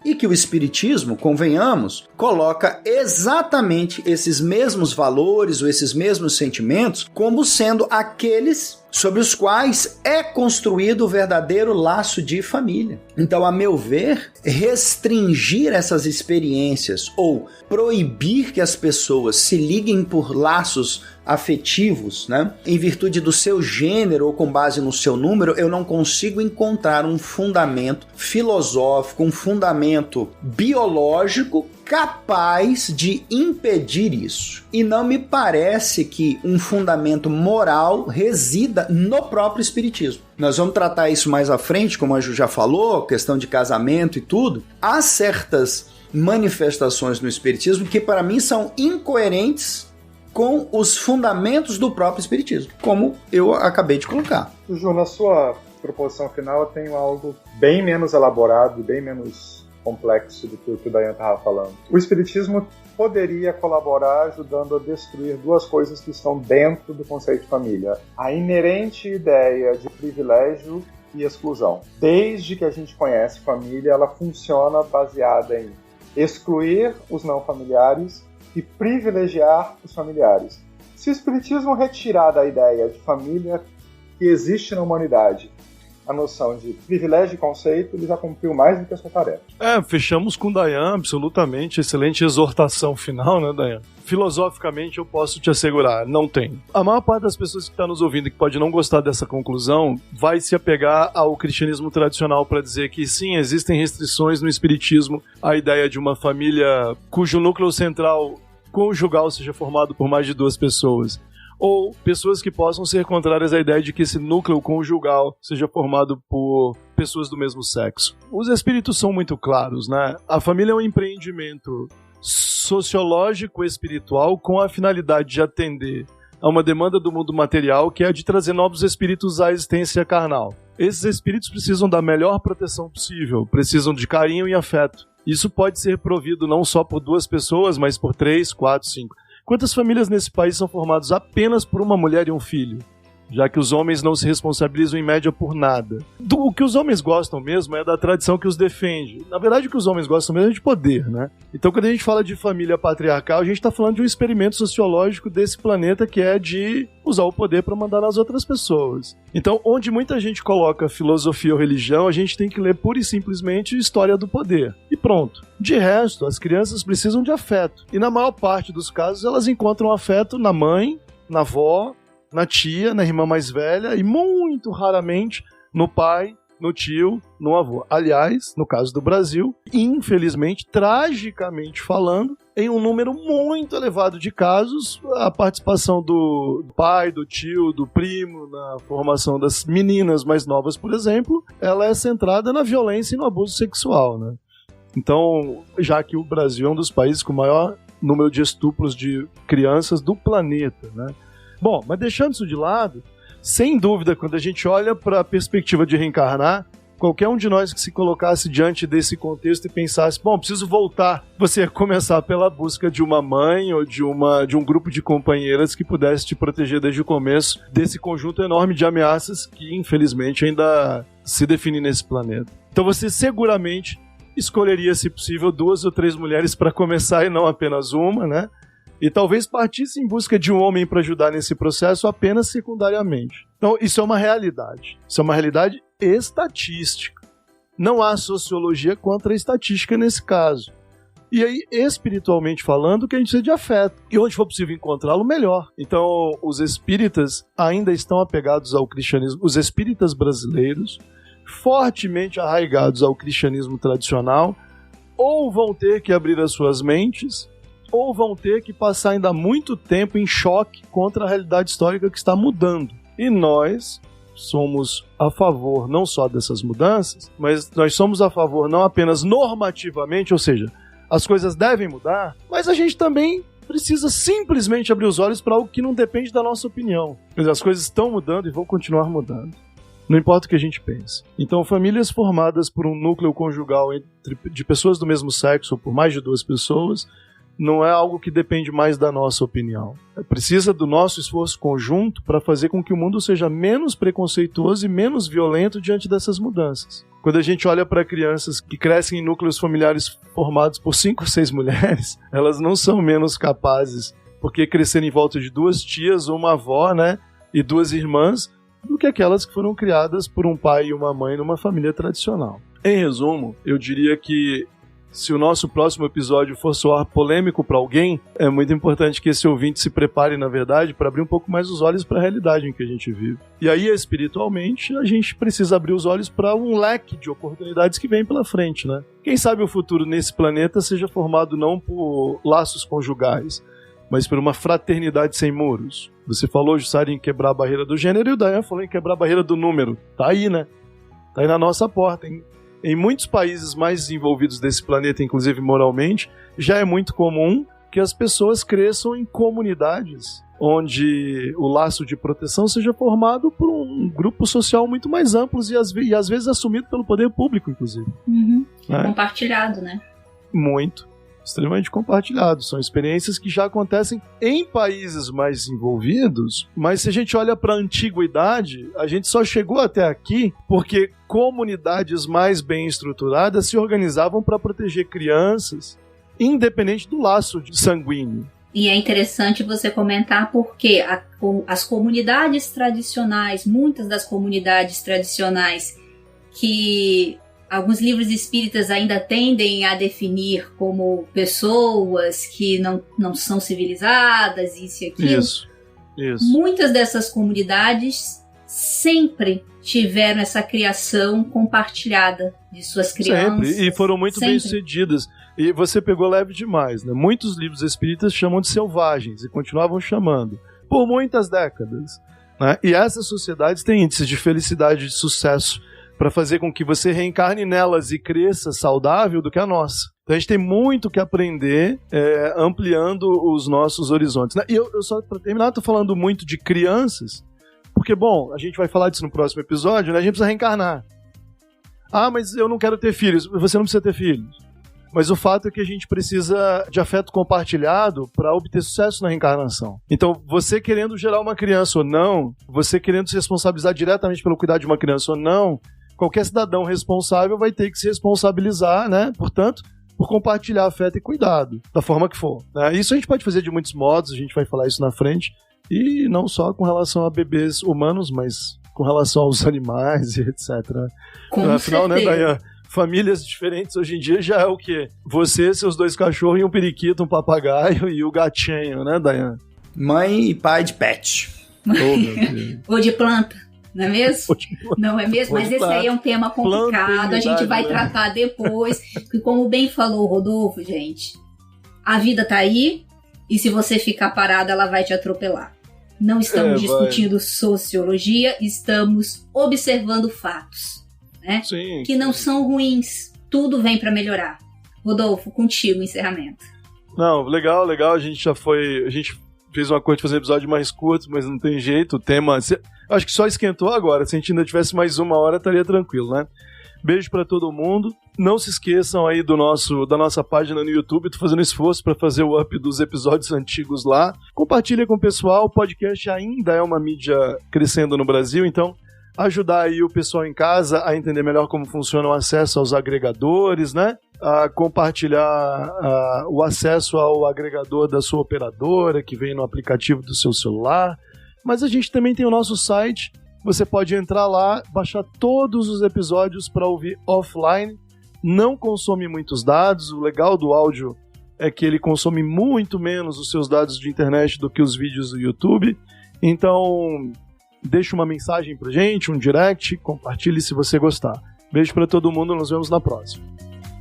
E que o Espiritismo, convenhamos, coloca exatamente esses mesmos valores ou esses mesmos sentimentos como sendo aqueles sobre os quais é construído o verdadeiro laço de família. Então, a meu ver, restringir essas experiências ou proibir que as pessoas se liguem por laços afetivos, né, em virtude do seu gênero ou com base no seu número, eu não consigo encontrar um fundamento filosófico, um fundamento biológico capaz de impedir isso. E não me parece que um fundamento moral resida no próprio Espiritismo. Nós vamos tratar isso mais à frente, como a Ju já falou, questão de casamento e tudo. Há certas manifestações no Espiritismo que para mim são incoerentes com os fundamentos do próprio Espiritismo, como eu acabei de colocar. Ju, na sua proposição final eu tenho algo bem menos elaborado, bem menos complexo do que o Dayan estava falando. O Espiritismo poderia colaborar ajudando a destruir 2 coisas que estão dentro do conceito de família. A inerente ideia de privilégio e exclusão. Desde que a gente conhece família, ela funciona baseada em excluir os não familiares e privilegiar os familiares. Se o Espiritismo retirar da ideia de família que existe na humanidade a noção de privilégio e conceito, ele já cumpriu mais do que a sua tarefa. Fechamos com o Dayan, absolutamente. Excelente exortação final, né, Dayan? Filosoficamente, eu posso te assegurar, não tem. A maior parte das pessoas que está nos ouvindo e que pode não gostar dessa conclusão vai se apegar ao cristianismo tradicional para dizer que sim, existem restrições no espiritismo, a ideia de uma família cujo núcleo central conjugal seja formado por mais de 2 pessoas. Ou pessoas que possam ser contrárias à ideia de que esse núcleo conjugal seja formado por pessoas do mesmo sexo. Os espíritos são muito claros, né? A família é um empreendimento sociológico espiritual com a finalidade de atender a uma demanda do mundo material, que é a de trazer novos espíritos à existência carnal. Esses espíritos precisam da melhor proteção possível, precisam de carinho e afeto. Isso pode ser provido não só por 2 pessoas, mas por 3, 4, 5. Quantas famílias nesse país são formadas apenas por uma mulher e um filho? Já que os homens não se responsabilizam em média por nada. O que os homens gostam mesmo é da tradição que os defende. Na verdade, o que os homens gostam mesmo é de poder, né? Então, quando a gente fala de família patriarcal, a gente está falando de um experimento sociológico desse planeta que é de usar o poder para mandar nas outras pessoas. Então, onde muita gente coloca filosofia ou religião, a gente tem que ler pura e simplesmente história do poder. E pronto. De resto, as crianças precisam de afeto. E na maior parte dos casos, elas encontram afeto na mãe, na avó, na tia, na irmã mais velha e muito raramente no pai, no tio, no avô. Aliás, no caso do Brasil, infelizmente, tragicamente falando, em um número muito elevado de casos, a participação do pai, do tio, do primo na formação das meninas mais novas, por exemplo, ela é centrada na violência e no abuso sexual, né? Então, já que o Brasil é um dos países com o maior número de estupros de crianças do planeta, né? Bom, mas deixando isso de lado, sem dúvida, quando a gente olha para a perspectiva de reencarnar, qualquer um de nós que se colocasse diante desse contexto e pensasse, bom, preciso voltar, você ia começar pela busca de uma mãe ou de um grupo de companheiras que pudesse te proteger desde o começo desse conjunto enorme de ameaças que, infelizmente, ainda se define nesse planeta. Então você seguramente escolheria, se possível, 2 ou 3 mulheres para começar e não apenas uma, né? E talvez partisse em busca de um homem para ajudar nesse processo apenas secundariamente. Então, isso é uma realidade. Isso é uma realidade estatística. Não há sociologia contra a estatística nesse caso. E aí, espiritualmente falando, que a gente precisa de afeto. E onde for possível encontrá-lo, melhor. Então, os espíritas ainda estão apegados ao cristianismo. Os espíritas brasileiros, fortemente arraigados ao cristianismo tradicional, ou vão ter que abrir as suas mentes, ou vão ter que passar ainda muito tempo em choque contra a realidade histórica que está mudando. E nós somos a favor não só dessas mudanças, mas nós somos a favor não apenas normativamente, ou seja, as coisas devem mudar, mas a gente também precisa simplesmente abrir os olhos para algo que não depende da nossa opinião. Mas as coisas estão mudando e vão continuar mudando. Não importa o que a gente pense. Então, famílias formadas por um núcleo conjugal de pessoas do mesmo sexo ou por mais de 2 pessoas não é algo que depende mais da nossa opinião. Precisa do nosso esforço conjunto para fazer com que o mundo seja menos preconceituoso e menos violento diante dessas mudanças. Quando a gente olha para crianças que crescem em núcleos familiares formados por 5 ou 6 mulheres, elas não são menos capazes, porque cresceram em volta de 2 tias ou uma avó, né, e 2 irmãs, do que aquelas que foram criadas por um pai e uma mãe numa família tradicional. Em resumo, eu diria que se o nosso próximo episódio for soar polêmico para alguém, é muito importante que esse ouvinte se prepare, na verdade, para abrir um pouco mais os olhos para a realidade em que a gente vive. E aí, espiritualmente, a gente precisa abrir os olhos para um leque de oportunidades que vem pela frente, né? Quem sabe o futuro nesse planeta seja formado não por laços conjugais, mas por uma fraternidade sem muros. Você falou, Jussara, em quebrar a barreira do gênero, e o Dayan falou em quebrar a barreira do número. Tá aí, né? Tá aí na nossa porta, hein? Em muitos países mais desenvolvidos desse planeta, inclusive moralmente, já é muito comum que as pessoas cresçam em comunidades onde o laço de proteção seja formado por um grupo social muito mais amplo e às vezes assumido pelo poder público, inclusive. Uhum. Compartilhado, né? Muito. Extremamente compartilhado. São experiências que já acontecem em países mais desenvolvidos, mas se a gente olha para a antiguidade, a gente só chegou até aqui porque comunidades mais bem estruturadas se organizavam para proteger crianças, independente do laço sanguíneo. E é interessante você comentar porque as comunidades tradicionais, muitas das comunidades tradicionais que alguns livros espíritas ainda tendem a definir como pessoas que não são civilizadas, isso e aquilo. Isso. Muitas dessas comunidades sempre tiveram essa criação compartilhada de suas crianças. Sempre, e foram muito bem-sucedidas. E você pegou leve demais, né? Muitos livros espíritas chamam de selvagens e continuavam chamando por muitas décadas, né? E essas sociedades têm índices de felicidade e de sucesso para fazer com que você reencarne nelas e cresça saudável do que a nossa. Então a gente tem muito que aprender ampliando os nossos horizontes, né? E eu só, para terminar, estou falando muito de crianças, porque, bom, a gente vai falar disso no próximo episódio, né? A gente precisa reencarnar. Ah, mas eu não quero ter filhos. Você não precisa ter filhos. Mas o fato é que a gente precisa de afeto compartilhado para obter sucesso na reencarnação. Então, você querendo gerar uma criança ou não, você querendo se responsabilizar diretamente pelo cuidado de uma criança ou não, qualquer cidadão responsável vai ter que se responsabilizar, né? Portanto, por compartilhar afeto e cuidado, da forma que for, né? Isso a gente pode fazer de muitos modos, a gente vai falar isso na frente, e não só com relação a bebês humanos, mas com relação aos animais e etc. Afinal, né, Dayan? Famílias diferentes hoje em dia já é o quê? Você, seus 2 cachorros e um periquito, um papagaio e o gatinho, né, Dayan? Mãe e pai de pet. Oh, meu Deus. Ou de planta, não é mesmo? Não é mesmo? Mas esse aí é um tema complicado, a gente vai tratar depois. Porque como bem falou o Rodolfo, gente, a vida tá aí e se você ficar parado, ela vai te atropelar. Não estamos discutindo sociologia, estamos observando fatos, né? Sim, que não são ruins. Tudo vem para melhorar. Rodolfo, contigo, encerramento. Não, legal. A gente fez uma coisa de fazer episódio mais curto, mas não tem jeito. O tema, acho que só esquentou agora. Se a gente ainda tivesse mais 1 hora, estaria tranquilo, né? Beijo pra todo mundo. Não se esqueçam aí da nossa página no YouTube. Tô fazendo esforço para fazer o up dos episódios antigos lá. Compartilha com o pessoal. O podcast ainda é uma mídia crescendo no Brasil, então ajudar aí o pessoal em casa a entender melhor como funciona o acesso aos agregadores, né? A compartilhar o acesso ao agregador da sua operadora, que vem no aplicativo do seu celular. Mas a gente também tem o nosso site. Você pode entrar lá, baixar todos os episódios para ouvir offline. Não consome muitos dados. O legal do áudio é que ele consome muito menos os seus dados de internet do que os vídeos do YouTube. Então, deixa uma mensagem pra gente, um direct, compartilhe se você gostar. Beijo para todo mundo, nos vemos na próxima.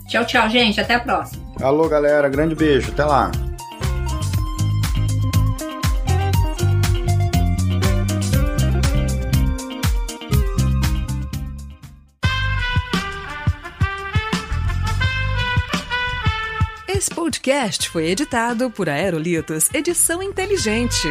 Tchau, tchau, gente. Até a próxima. Alô, galera. Grande beijo. Até lá. Esse podcast foi editado por Aerolitos Edição Inteligente.